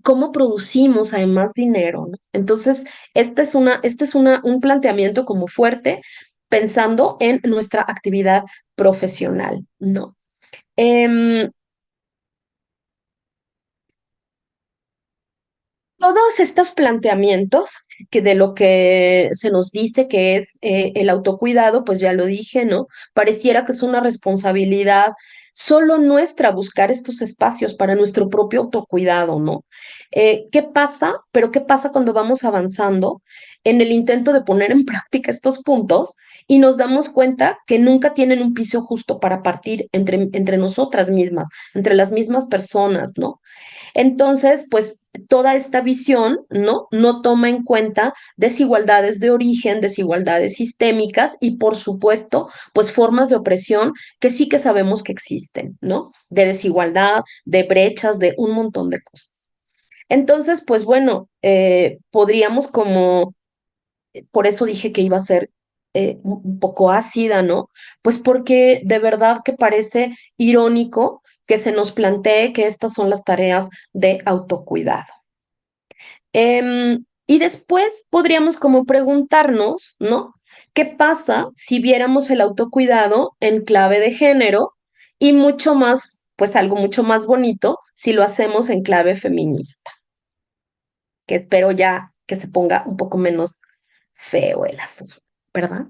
cómo producimos además dinero, ¿no? Entonces, un planteamiento como fuerte pensando en nuestra actividad profesional, ¿no? Em, Todos estos planteamientos que de lo que se nos dice que es el autocuidado, pues ya lo dije, ¿no? Pareciera que es una responsabilidad solo nuestra buscar estos espacios para nuestro propio autocuidado, ¿no? ¿Qué pasa? Pero ¿qué pasa cuando vamos avanzando en el intento de poner en práctica estos puntos y nos damos cuenta que nunca tienen un piso justo para partir entre nosotras mismas, entre las mismas personas, ¿no? Entonces, pues toda esta visión, ¿no? No toma en cuenta desigualdades de origen, desigualdades sistémicas y, por supuesto, pues formas de opresión que sí que sabemos que existen, ¿no? De desigualdad, de brechas, de un montón de cosas. Entonces, pues bueno, podríamos como, por eso dije que iba a ser un poco ácida, ¿no? Pues porque de verdad que parece irónico que se nos plantee que estas son las tareas de autocuidado. Y después podríamos como preguntarnos, ¿no? ¿Qué pasa si viéramos el autocuidado en clave de género y mucho más, pues algo mucho más bonito, si lo hacemos en clave feminista? Que espero ya que se ponga un poco menos feo el asunto, ¿verdad?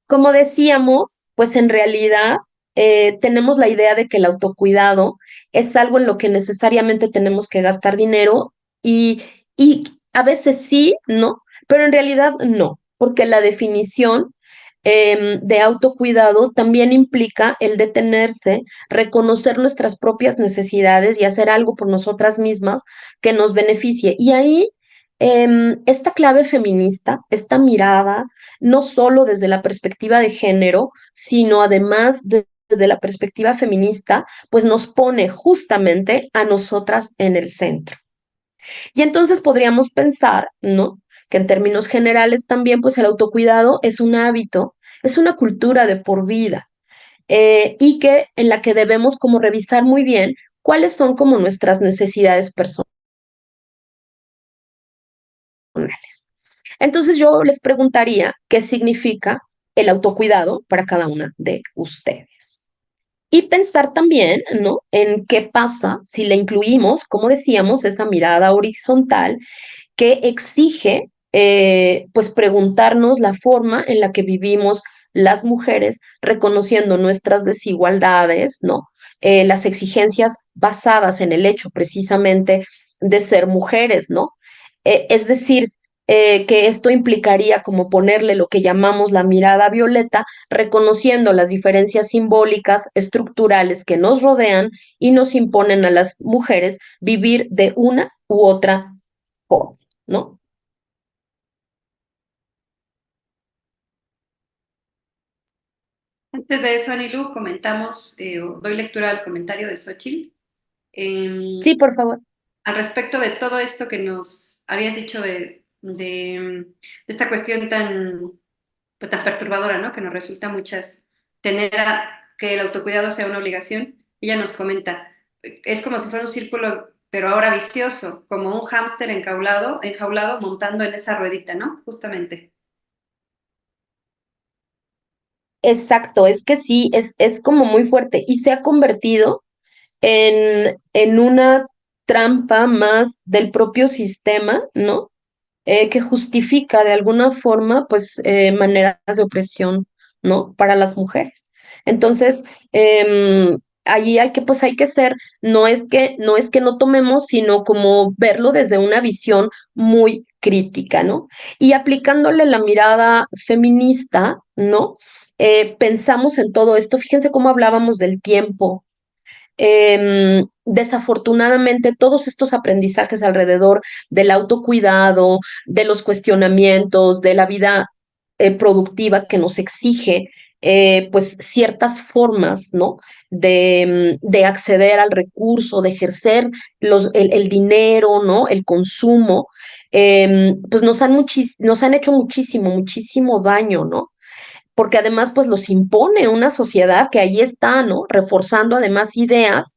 Como decíamos, pues en realidad tenemos la idea de que el autocuidado es algo en lo que necesariamente tenemos que gastar dinero y, y a veces sí, ¿no? Pero en realidad no, porque la definición de autocuidado también implica el detenerse, reconocer nuestras propias necesidades y hacer algo por nosotras mismas que nos beneficie. Y ahí esta clave feminista, esta mirada, no solo desde la perspectiva de género, sino además desde la perspectiva feminista, pues nos pone justamente a nosotras en el centro. Y entonces podríamos pensar, ¿no? Que en términos generales también, pues el autocuidado es un hábito, es una cultura de por vida, y que en la que debemos como revisar muy bien cuáles son como nuestras necesidades personales. Entonces yo les preguntaría qué significa el autocuidado para cada una de ustedes. Y pensar también, ¿no? En qué pasa si le incluimos, como decíamos, esa mirada horizontal que exige, pues, preguntarnos la forma en la que vivimos las mujeres, reconociendo nuestras desigualdades, ¿no? Las exigencias basadas en el hecho precisamente de ser mujeres, ¿no? Es decir, que esto implicaría como ponerle lo que llamamos la mirada violeta, reconociendo las diferencias simbólicas, estructurales que nos rodean y nos imponen a las mujeres vivir de una u otra forma, ¿no? Antes de eso, Anilú, comentamos, o doy lectura al comentario de Xochitl. Sí, por favor. Al respecto de todo esto que nos habías dicho de esta cuestión tan, pues, tan perturbadora, ¿no? Que nos resulta muchas tener que el autocuidado sea una obligación. Ella nos comenta, es como si fuera un círculo, pero ahora vicioso, como un hámster enjaulado montando en esa ruedita, ¿no? Justamente. Exacto, es que sí, es como muy fuerte y se ha convertido en una trampa más del propio sistema, ¿no? Que justifica de alguna forma, pues, maneras de opresión, ¿no? Para las mujeres. Entonces, allí hay que, pues, hay que ser, no es que no tomemos, sino como verlo desde una visión muy crítica, ¿no? Y aplicándole la mirada feminista, ¿no? Pensamos en todo esto, fíjense cómo hablábamos del tiempo, desafortunadamente todos estos aprendizajes alrededor del autocuidado, de los cuestionamientos, de la vida productiva que nos exige, pues ciertas formas, ¿no? De acceder al recurso, de ejercer el dinero, ¿no? El consumo, pues nos han hecho muchísimo daño, ¿no? Porque además pues los impone una sociedad que ahí está, ¿no? Reforzando además ideas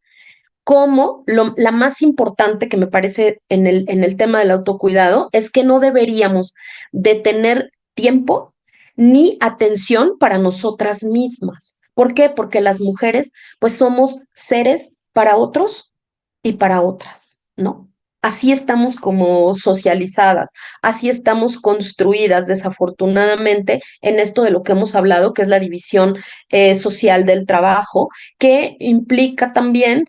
como la más importante que me parece en el tema del autocuidado es que no deberíamos de tener tiempo ni atención para nosotras mismas. ¿Por qué? Porque las mujeres pues somos seres para otros y para otras, ¿no? Así estamos como socializadas, así estamos construidas desafortunadamente en esto de lo que hemos hablado, que es la división social del trabajo, que implica también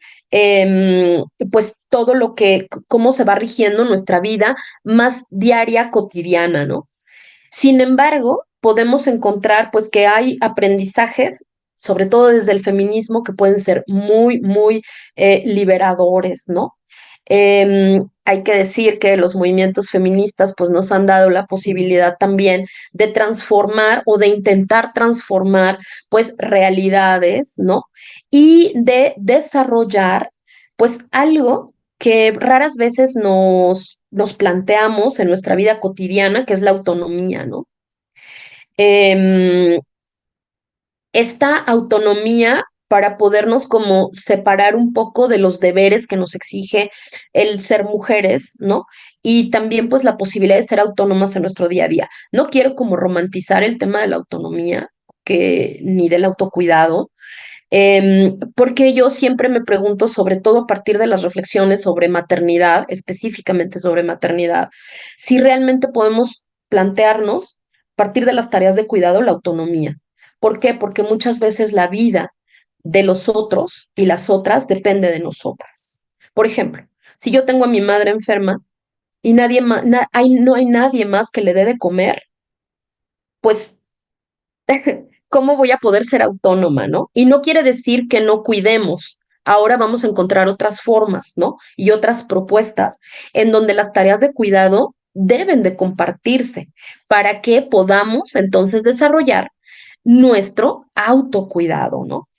pues todo lo que, cómo se va rigiendo nuestra vida más diaria, cotidiana, ¿no? Sin embargo, podemos encontrar pues que hay aprendizajes, sobre todo desde el feminismo, que pueden ser muy liberadores, ¿no? Hay que decir que los movimientos feministas pues nos han dado la posibilidad también de transformar o de intentar transformar pues realidades, ¿no? Y de desarrollar pues algo que raras veces nos planteamos en nuestra vida cotidiana, que es la autonomía, ¿no? Em, Esta autonomía para podernos como separar un poco de los deberes que nos exige el ser mujeres, ¿no? Y también pues la posibilidad de ser autónomas en nuestro día a día. No quiero como romantizar el tema de la autonomía, ni del autocuidado, porque yo siempre me pregunto, sobre todo a partir de las reflexiones sobre maternidad, específicamente sobre maternidad, si realmente podemos plantearnos, a partir de las tareas de cuidado, la autonomía. ¿Por qué? Porque muchas veces la vida de los otros y las otras depende de nosotras. Por ejemplo, si yo tengo a mi madre enferma y nadie más, no hay nadie más que le dé de comer, pues ¿cómo voy a poder ser autónoma, no? Y no quiere decir que no cuidemos. Ahora vamos a encontrar otras formas, ¿no? Y otras propuestas en donde las tareas de cuidado deben de compartirse para que podamos entonces desarrollar nuestro autocuidado, ¿no?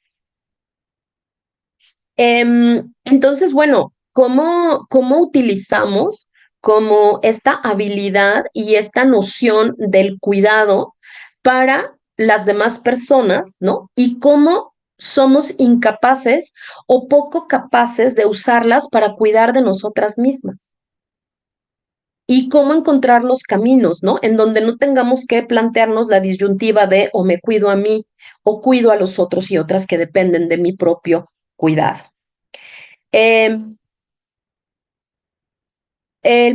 Entonces, bueno, ¿cómo utilizamos como esta habilidad y esta noción del cuidado para las demás personas, ¿no? Y cómo somos incapaces o poco capaces de usarlas para cuidar de nosotras mismas. Y cómo encontrar los caminos, ¿no? En donde no tengamos que plantearnos la disyuntiva de o me cuido a mí o cuido a los otros y otras que dependen de mi propio cuidado. El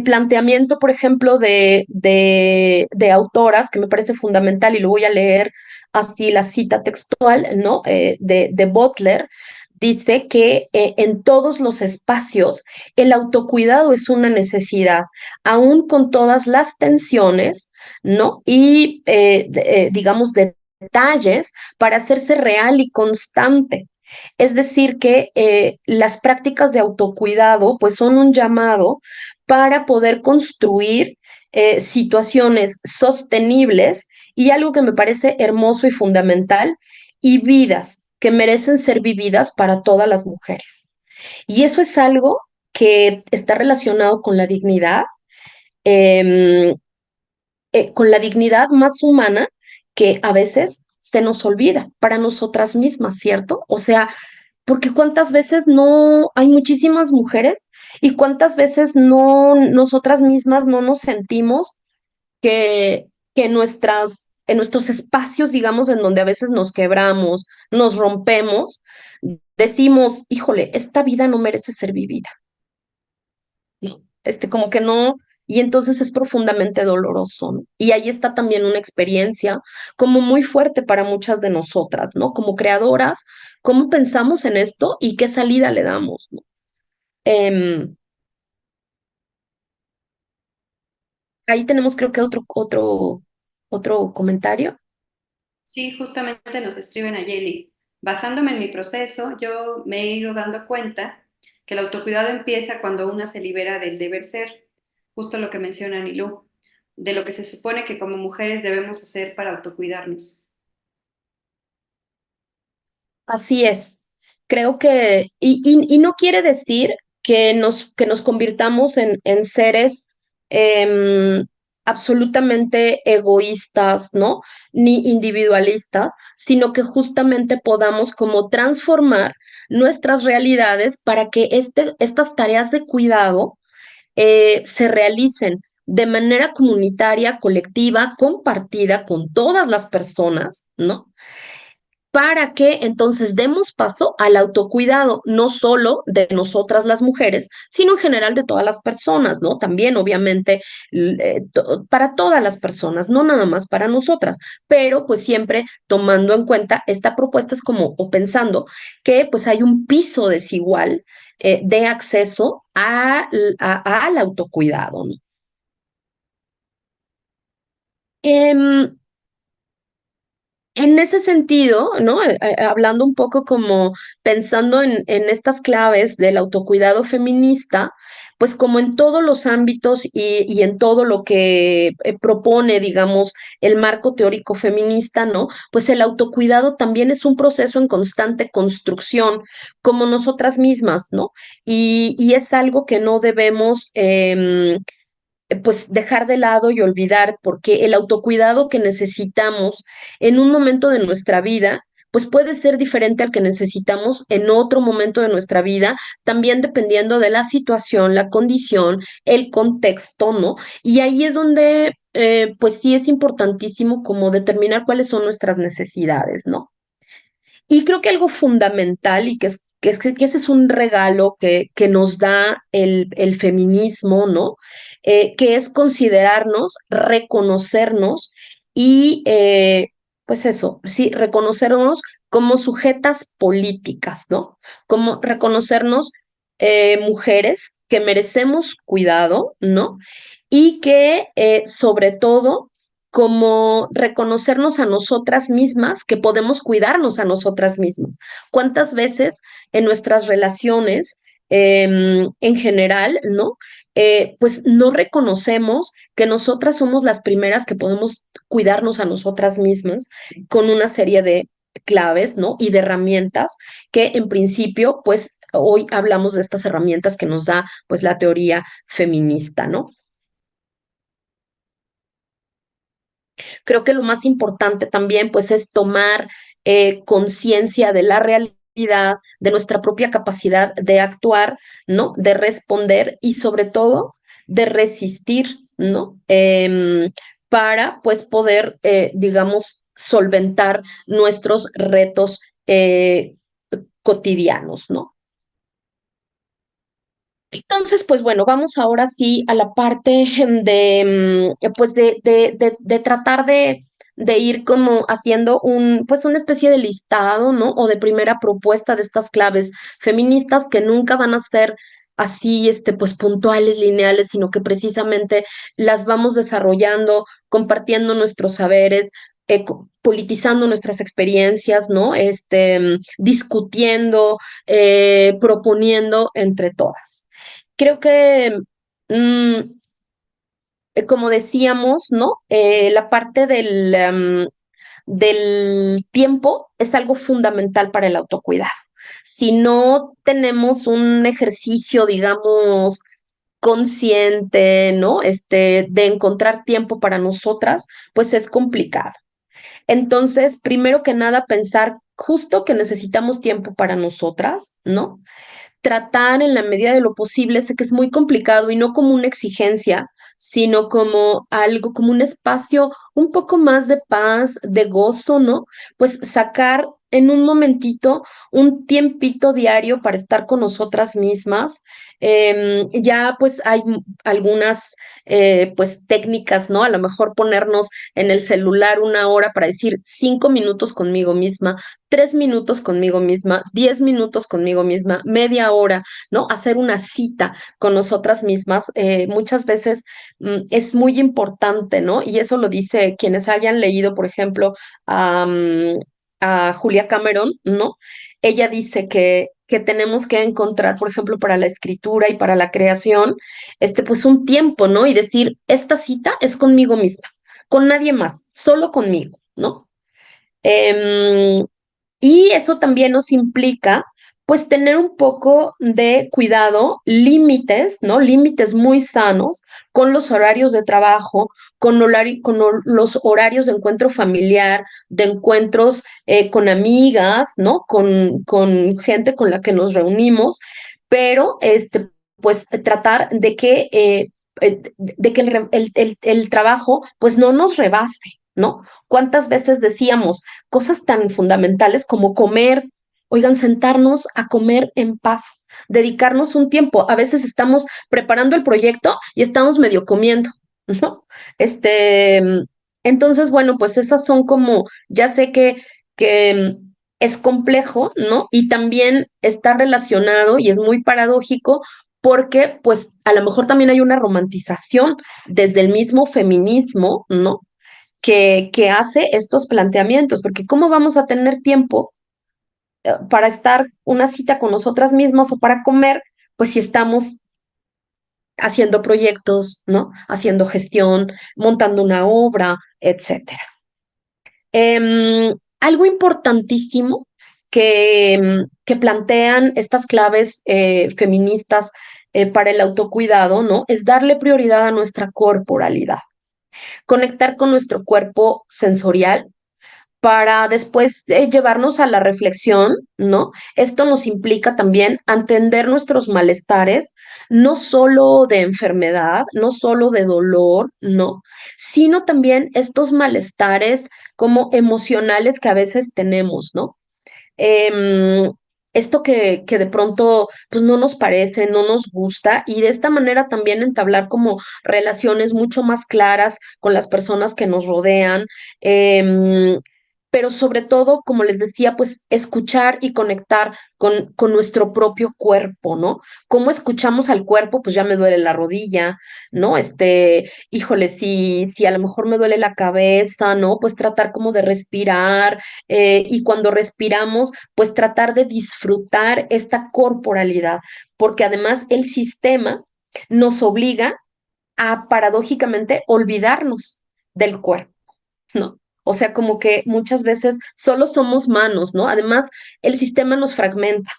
planteamiento, por ejemplo, de autoras, que me parece fundamental, y lo voy a leer así la cita textual, ¿no? De Butler, dice que en todos los espacios el autocuidado es una necesidad, aún con todas las tensiones, ¿no? Y, digamos, detalles para hacerse real y constante. Es decir, que las prácticas de autocuidado pues son un llamado para poder construir situaciones sostenibles y algo que me parece hermoso y fundamental, y vidas que merecen ser vividas para todas las mujeres. Y eso es algo que está relacionado eh, con la dignidad más humana que a veces se nos olvida para nosotras mismas, ¿cierto? O sea, porque cuántas veces no hay muchísimas mujeres y cuántas veces no nosotras mismas no nos sentimos que en nuestros espacios, digamos, en donde a veces nos quebramos, nos rompemos, decimos, híjole, esta vida no merece ser vivida. ¿No? Como que no, y entonces es profundamente doloroso, ¿no? Y ahí está también una experiencia como muy fuerte para muchas de nosotras, ¿no? Como creadoras, ¿cómo pensamos en esto y qué salida le damos, ¿no? Em, Ahí tenemos creo que otro comentario. Sí, justamente nos escriben a Yeli. Basándome en mi proceso, yo me he ido dando cuenta que el autocuidado empieza cuando una se libera del deber ser, justo lo que menciona Nilú, de lo que se supone que como mujeres debemos hacer para autocuidarnos. Así es. Creo que, y no quiere decir que nos convirtamos en seres em, absolutamente egoístas, ¿no? Ni individualistas, sino que justamente podamos como transformar nuestras realidades para que estas tareas de cuidado se realicen de manera comunitaria, colectiva, compartida con todas las personas, ¿no? Para que entonces demos paso al autocuidado, no solo de nosotras las mujeres, sino en general de todas las personas, ¿no? También, obviamente, para todas las personas, no nada más para nosotras, pero pues siempre tomando en cuenta esta propuesta es como, o pensando que pues hay un piso desigual de acceso al autocuidado, ¿no? Em, En ese sentido, ¿no? Hablando un poco como pensando en estas claves del autocuidado feminista, pues como en todos los ámbitos y en todo lo que propone, digamos, el marco teórico feminista, ¿no? Pues el autocuidado también es un proceso en constante construcción, como nosotras mismas, ¿no? Y es algo que no debemos pues dejar de lado y olvidar, porque el autocuidado que necesitamos en un momento de nuestra vida, pues puede ser diferente al que necesitamos en otro momento de nuestra vida, también dependiendo de la situación, la condición, el contexto, ¿no? Y ahí es donde, pues sí es importantísimo como determinar cuáles son nuestras necesidades, ¿no? Y creo que algo fundamental y que ese es un regalo que nos da el feminismo, ¿no? Que es considerarnos, reconocernos y, pues eso, sí, reconocernos como sujetas políticas, ¿no? Como reconocernos mujeres que merecemos cuidado, ¿no? Y que sobre todo como reconocernos a nosotras mismas, que podemos cuidarnos a nosotras mismas. ¿Cuántas veces en nuestras relaciones, en general, ¿no? pues no reconocemos que nosotras somos las primeras que podemos cuidarnos a nosotras mismas con una serie de claves, ¿no? Y de herramientas que en principio, pues hoy hablamos de estas herramientas que nos da pues la teoría feminista, ¿no? Creo que lo más importante también pues es tomar conciencia de la realidad, de nuestra propia capacidad de actuar, ¿no? De responder y sobre todo de resistir, ¿no? Para pues poder, digamos, solventar nuestros retos cotidianos, ¿no? Entonces, pues bueno, vamos ahora sí a la parte pues de tratar de ir como haciendo pues una especie de listado, ¿no? O de primera propuesta de estas claves feministas que nunca van a ser así, pues puntuales, lineales, sino que precisamente las vamos desarrollando, compartiendo nuestros saberes, politizando nuestras experiencias, ¿no? Discutiendo, proponiendo entre todas. Creo que, mm, como decíamos, ¿no? La parte del tiempo es algo fundamental para el autocuidado. Si no tenemos un ejercicio, digamos, consciente, ¿no? De encontrar tiempo para nosotras, pues es complicado. Entonces, primero que nada, pensar justo que necesitamos tiempo para nosotras, ¿no? Tratar en la medida de lo posible, sé que es muy complicado y no como una exigencia, sino como algo, como un espacio un poco más de paz, de gozo, ¿no? Pues sacar en un momentito un tiempito diario para estar con nosotras mismas. Ya pues hay algunas pues técnicas, ¿no? A lo mejor ponernos en el celular una hora para decir 5 minutos conmigo misma, 3 minutos conmigo misma, 10 minutos conmigo misma, media hora, ¿no? Hacer una cita con nosotras mismas, muchas veces es muy importante, ¿no? Y eso lo dice quienes hayan leído, por ejemplo, a Julia Cameron, ¿no? Ella dice que tenemos que encontrar, por ejemplo, para la escritura y para la creación, pues un tiempo, ¿no? Y decir, esta cita es conmigo misma, con nadie más, solo conmigo, ¿no? Em, y eso también nos implica, pues, tener un poco de cuidado, límites, ¿no? Límites muy sanos con los horarios de trabajo, los horarios de encuentro familiar, de encuentros con amigas, ¿no? Con gente con la que nos reunimos, pero, pues, tratar de que el trabajo, pues, no nos rebase, ¿no? ¿Cuántas veces decíamos cosas tan fundamentales como comer, oigan, sentarnos a comer en paz, dedicarnos un tiempo? A veces estamos preparando el proyecto y estamos medio comiendo, ¿no? Este, entonces, bueno, pues esas son como, ya sé que es complejo, ¿no? Y también está relacionado y es muy paradójico porque, pues, a lo mejor también hay una romantización desde el mismo feminismo, ¿no? Que hace estos planteamientos, porque ¿cómo vamos a tener tiempo para estar una cita con nosotras mismas o para comer? Pues si estamos haciendo proyectos, ¿no? Haciendo gestión, montando una obra, etcétera. Algo importantísimo que plantean estas claves feministas para el autocuidado, ¿no? Es darle prioridad a nuestra corporalidad, conectar con nuestro cuerpo sensorial para después llevarnos a la reflexión, ¿no? Esto nos implica también entender nuestros malestares, no solo de enfermedad, no solo de dolor, ¿no? Sino también estos malestares como emocionales que a veces tenemos, ¿no? Em, Esto que de pronto pues no nos parece, no nos gusta y de esta manera también entablar como relaciones mucho más claras con las personas que nos rodean, em, pero sobre todo, como les decía, pues escuchar y conectar con nuestro propio cuerpo, ¿no? ¿Cómo escuchamos al cuerpo? Pues ya me duele la rodilla, ¿no? Híjole, si a lo mejor me duele la cabeza, ¿no? Pues tratar como de respirar, y cuando respiramos, pues tratar de disfrutar esta corporalidad, porque además el sistema nos obliga a paradójicamente olvidarnos del cuerpo, ¿no? O sea, como que muchas veces solo somos manos, ¿no? Además, el sistema nos fragmenta.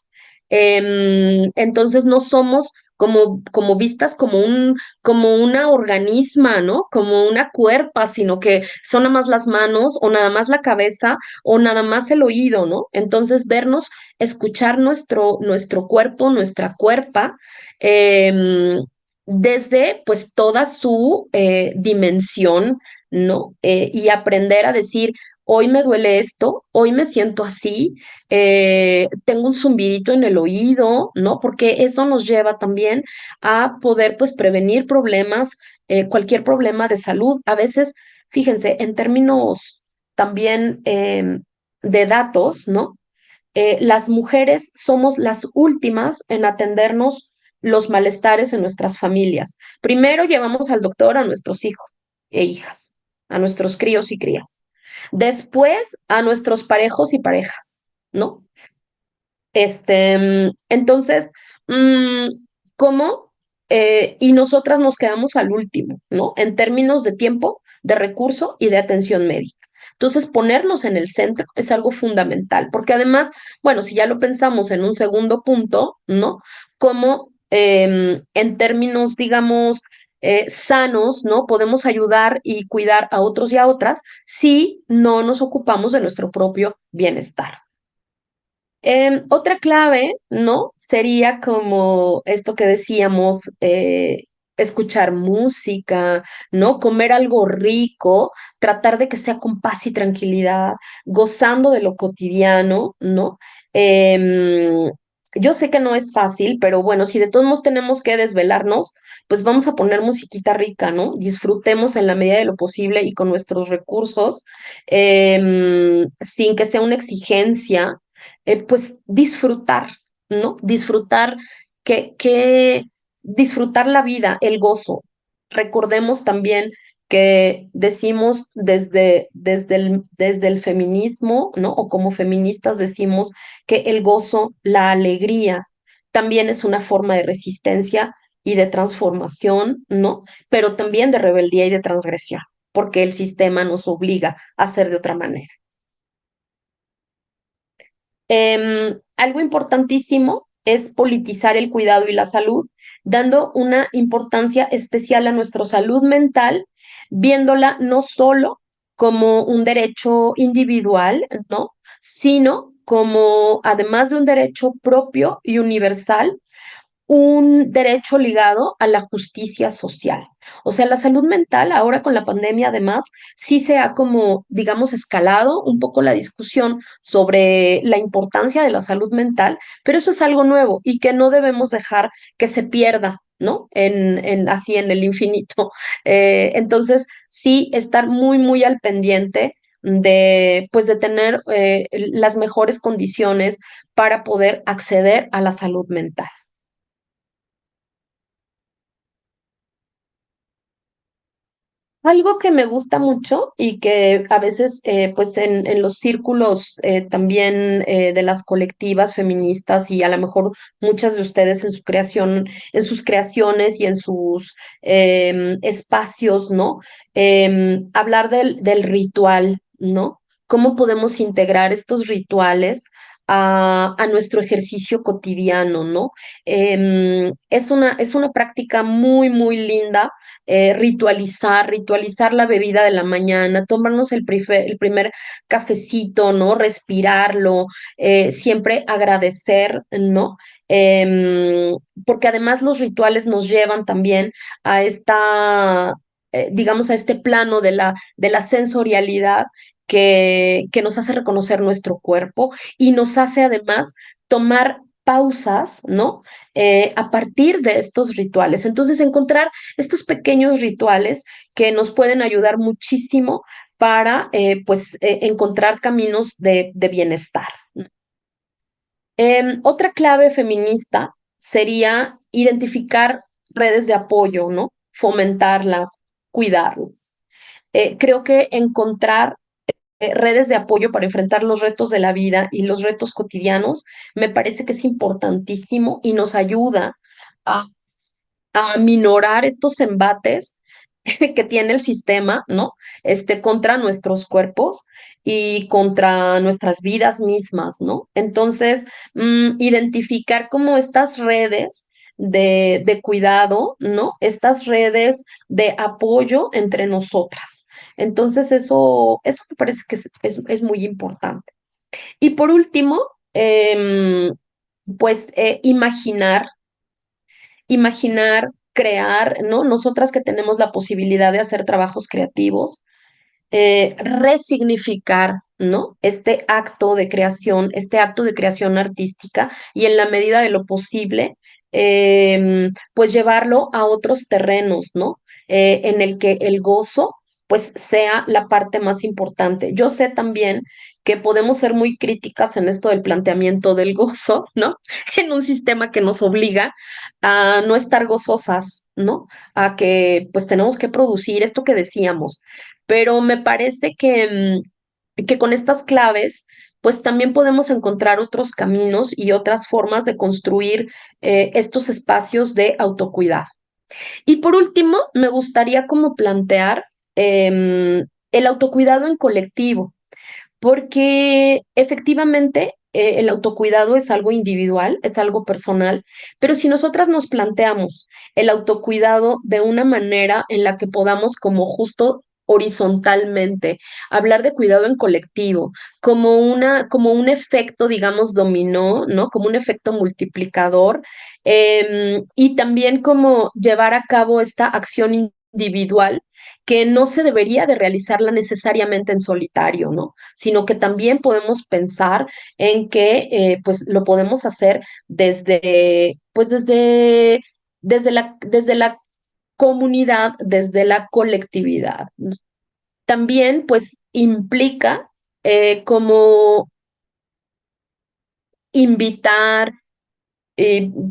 Entonces no somos como vistas como una organisma, ¿no? Como una cuerpa, sino que son nada más las manos o nada más la cabeza o nada más el oído, ¿no? Entonces vernos, escuchar nuestro cuerpo, nuestra cuerpa, desde pues toda su dimensión, ¿no? Y aprender a decir, hoy me duele esto, hoy me siento así, tengo un zumbidito en el oído, ¿no? Porque eso nos lleva también a poder, pues, prevenir problemas, cualquier problema de salud. A veces, fíjense, en términos también de datos, ¿no? Las mujeres somos las últimas en atendernos los malestares en nuestras familias. Primero llevamos al doctor a nuestros hijos e hijas, a nuestros críos y crías. Después a nuestros parejos y parejas, ¿no? Entonces, mm, ¿cómo? Y nosotras nos quedamos al último, ¿no? En términos de tiempo, de recurso y de atención médica. Entonces, ponernos en el centro es algo fundamental, porque además, bueno, si ya lo pensamos en un segundo punto, ¿no? Como en términos, digamos, sanos, ¿no? Podemos ayudar y cuidar a otros y a otras si no nos ocupamos de nuestro propio bienestar. Otra clave, ¿no? Sería como esto que decíamos, escuchar música, ¿no? Comer algo rico, tratar de que sea con paz y tranquilidad, gozando de lo cotidiano, ¿no? Em, yo sé que no es fácil, pero bueno, si de todos modos tenemos que desvelarnos, pues vamos a poner musiquita rica, ¿no? Disfrutemos en la medida de lo posible y con nuestros recursos, sin que sea una exigencia, pues disfrutar, ¿no? Disfrutar disfrutar la vida, el gozo. Recordemos también que decimos desde el feminismo, ¿no? O como feministas decimos que el gozo, la alegría, también es una forma de resistencia y de transformación, ¿no? Pero también de rebeldía y de transgresión, porque el sistema nos obliga a hacer de otra manera. Algo importantísimo es politizar el cuidado y la salud, dando una importancia especial a nuestra salud mental, viéndola no solo como un derecho individual, ¿no? Sino como, además de un derecho propio y universal, un derecho ligado a la justicia social. O sea, la salud mental, ahora con la pandemia, además, sí se ha como, digamos, escalado un poco la discusión sobre la importancia de la salud mental, pero eso es algo nuevo y que no debemos dejar que se pierda, ¿no? Así en el infinito. Entonces, sí, estar muy, muy al pendiente de, pues, de tener las mejores condiciones para poder acceder a la salud mental. Algo que me gusta mucho y que a veces, pues en los círculos también de las colectivas feministas y a lo mejor muchas de ustedes en su creación, en sus creaciones y en sus espacios, ¿no? Hablar del ritual, ¿no? ¿Cómo podemos integrar estos rituales a nuestro ejercicio cotidiano, ¿no? Es una práctica muy, muy linda, ritualizar la bebida de la mañana, tomarnos el primer cafecito, ¿no? Respirarlo, siempre agradecer, ¿no? Em, Porque además los rituales nos llevan también a digamos, a este plano de la sensorialidad que nos hace reconocer nuestro cuerpo y nos hace además tomar pausas, ¿no? A partir de estos rituales. Entonces, encontrar estos pequeños rituales que nos pueden ayudar muchísimo para, pues, encontrar caminos de bienestar. Otra clave feminista sería identificar redes de apoyo, ¿no? Fomentarlas, cuidarlas. Creo que encontrar redes de apoyo para enfrentar los retos de la vida y los retos cotidianos me parece que es importantísimo y nos ayuda a a minorar estos embates que tiene el sistema, ¿no? Contra nuestros cuerpos y contra nuestras vidas mismas, ¿no? Entonces, identificar como estas redes de cuidado, ¿no? Estas redes de apoyo entre nosotras. Entonces, eso me parece que es muy importante. Y por último, pues imaginar, crear, ¿no? Nosotras que tenemos la posibilidad de hacer trabajos creativos, resignificar, ¿no? Este acto de creación artística y en la medida de lo posible, pues llevarlo a otros terrenos, ¿no? En el que el gozo, pues sea la parte más importante. Yo sé también que podemos ser muy críticas en esto del planteamiento del gozo, ¿no? En un sistema que nos obliga a no estar gozosas, ¿no? A que pues tenemos que producir esto que decíamos, pero me parece que con estas claves, pues también podemos encontrar otros caminos y otras formas de construir estos espacios de autocuidado. Y por último, me gustaría como plantear el autocuidado en colectivo, porque efectivamente el autocuidado es algo individual, es algo personal, pero si nosotras nos planteamos el autocuidado de una manera en la que podamos como justo horizontalmente hablar de cuidado en colectivo, como un efecto, digamos, dominó, ¿no? Como un efecto multiplicador, y también como llevar a cabo esta acción individual que no se debería de realizarla necesariamente en solitario, ¿no? Sino que también podemos pensar en que pues lo podemos hacer desde la comunidad, desde la colectividad, ¿no? También pues implica como invitar,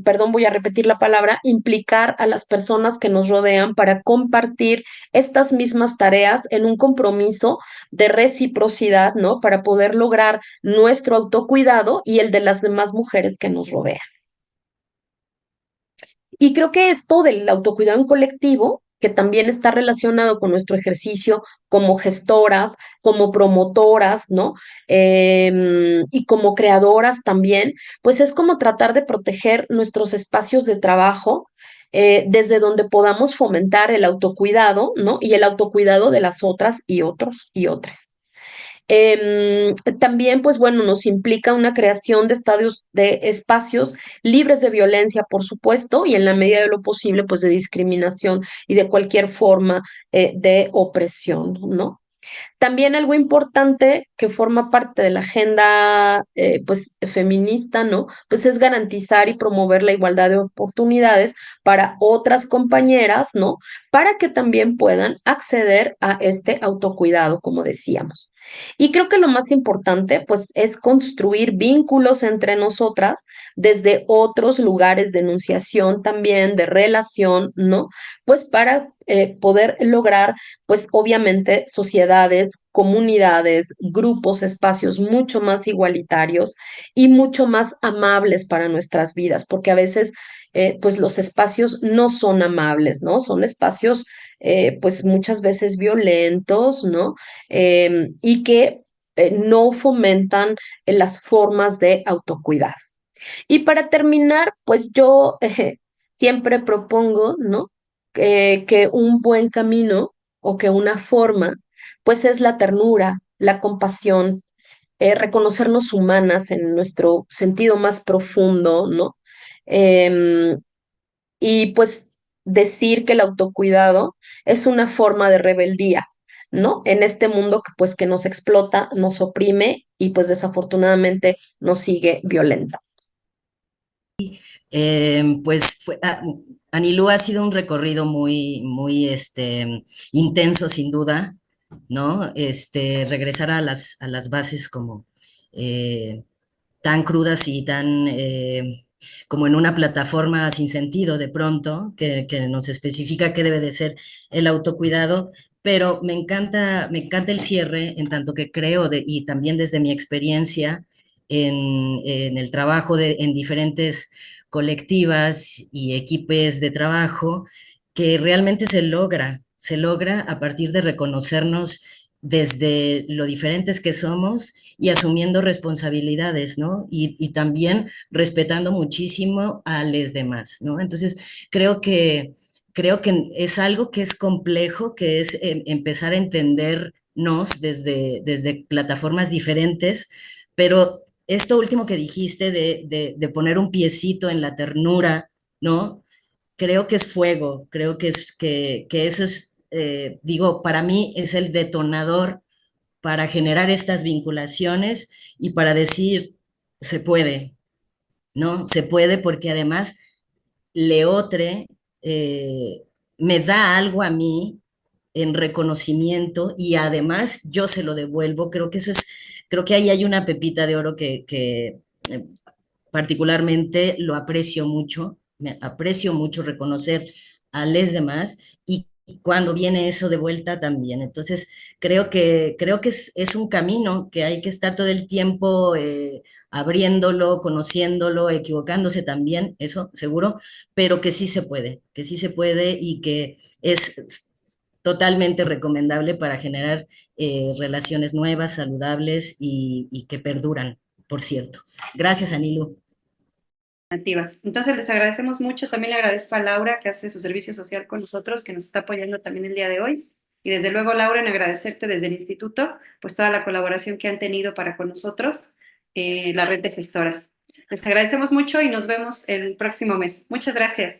perdón, voy a repetir la palabra, implicar a las personas que nos rodean para compartir estas mismas tareas en un compromiso de reciprocidad, ¿no? Para poder lograr nuestro autocuidado y el de las demás mujeres que nos rodean. Y creo que esto del autocuidado en colectivo, que también está relacionado con nuestro ejercicio como gestoras, como promotoras, ¿no? Y como creadoras también, pues es como tratar de proteger nuestros espacios de trabajo desde donde podamos fomentar el autocuidado, ¿no? Y el autocuidado de las otras y otros y otras. También, pues bueno, nos implica una creación de espacios libres de violencia, por supuesto, y en la medida de lo posible, pues de discriminación y de cualquier forma de opresión, ¿no? También algo importante que forma parte de la agenda pues feminista, ¿no? Pues es garantizar y promover la igualdad de oportunidades para otras compañeras, ¿no? Para que también puedan acceder a este autocuidado, como decíamos. Y creo que lo más importante, pues, es construir vínculos entre nosotras desde otros lugares de enunciación también, de relación, ¿no? Pues para poder lograr pues obviamente sociedades, comunidades, grupos, espacios mucho más igualitarios y mucho más amables para nuestras vidas, porque a veces pues los espacios no son amables, ¿no? Son espacios pues muchas veces violentos, ¿no? Y que no fomentan las formas de autocuidado. Y para terminar, pues yo siempre propongo, ¿no? Que un buen camino o que una forma, pues es la ternura, la compasión, reconocernos humanas en nuestro sentido más profundo, ¿no? Em, y pues decir que el autocuidado es una forma de rebeldía, ¿no? En este mundo que pues que nos explota, nos oprime y pues desafortunadamente nos sigue violenta. Anilú, ha sido un recorrido muy intenso, sin duda, ¿no? Regresar a las bases como tan crudas y tan como en una plataforma sin sentido de pronto, que nos especifica qué debe de ser el autocuidado, pero me encanta el cierre, en tanto que creo, y también desde mi experiencia en el trabajo en diferentes colectivas y equipos de trabajo que realmente se logra a partir de reconocernos desde lo diferentes que somos y asumiendo responsabilidades, ¿no? Y también respetando muchísimo a los demás, ¿no? Entonces, creo que es algo que es complejo, que es empezar a entendernos desde plataformas diferentes, pero esto último que dijiste de poner un piecito en la ternura, ¿no? Creo que es fuego, creo que eso es, digo, para mí es el detonador para generar estas vinculaciones y para decir, se puede, ¿no? Se puede porque además Leotre eh, me da algo a mí en reconocimiento y además yo se lo devuelvo. Creo que eso es, creo que ahí hay una pepita de oro que particularmente lo aprecio mucho, me aprecio mucho reconocer a los demás y cuando viene eso de vuelta también. Entonces, creo que es un camino que hay que estar todo el tiempo abriéndolo, conociéndolo, equivocándose también, eso seguro, pero que sí se puede y que es totalmente recomendable para generar relaciones nuevas, saludables y que perduran, por cierto. Gracias, Anilu. Entonces les agradecemos mucho, también le agradezco a Laura que hace su servicio social con nosotros, que nos está apoyando también el día de hoy. Y desde luego, Laura, en agradecerte desde el instituto, pues toda la colaboración que han tenido para con nosotros, la red de gestoras. Les agradecemos mucho y nos vemos el próximo mes. Muchas gracias.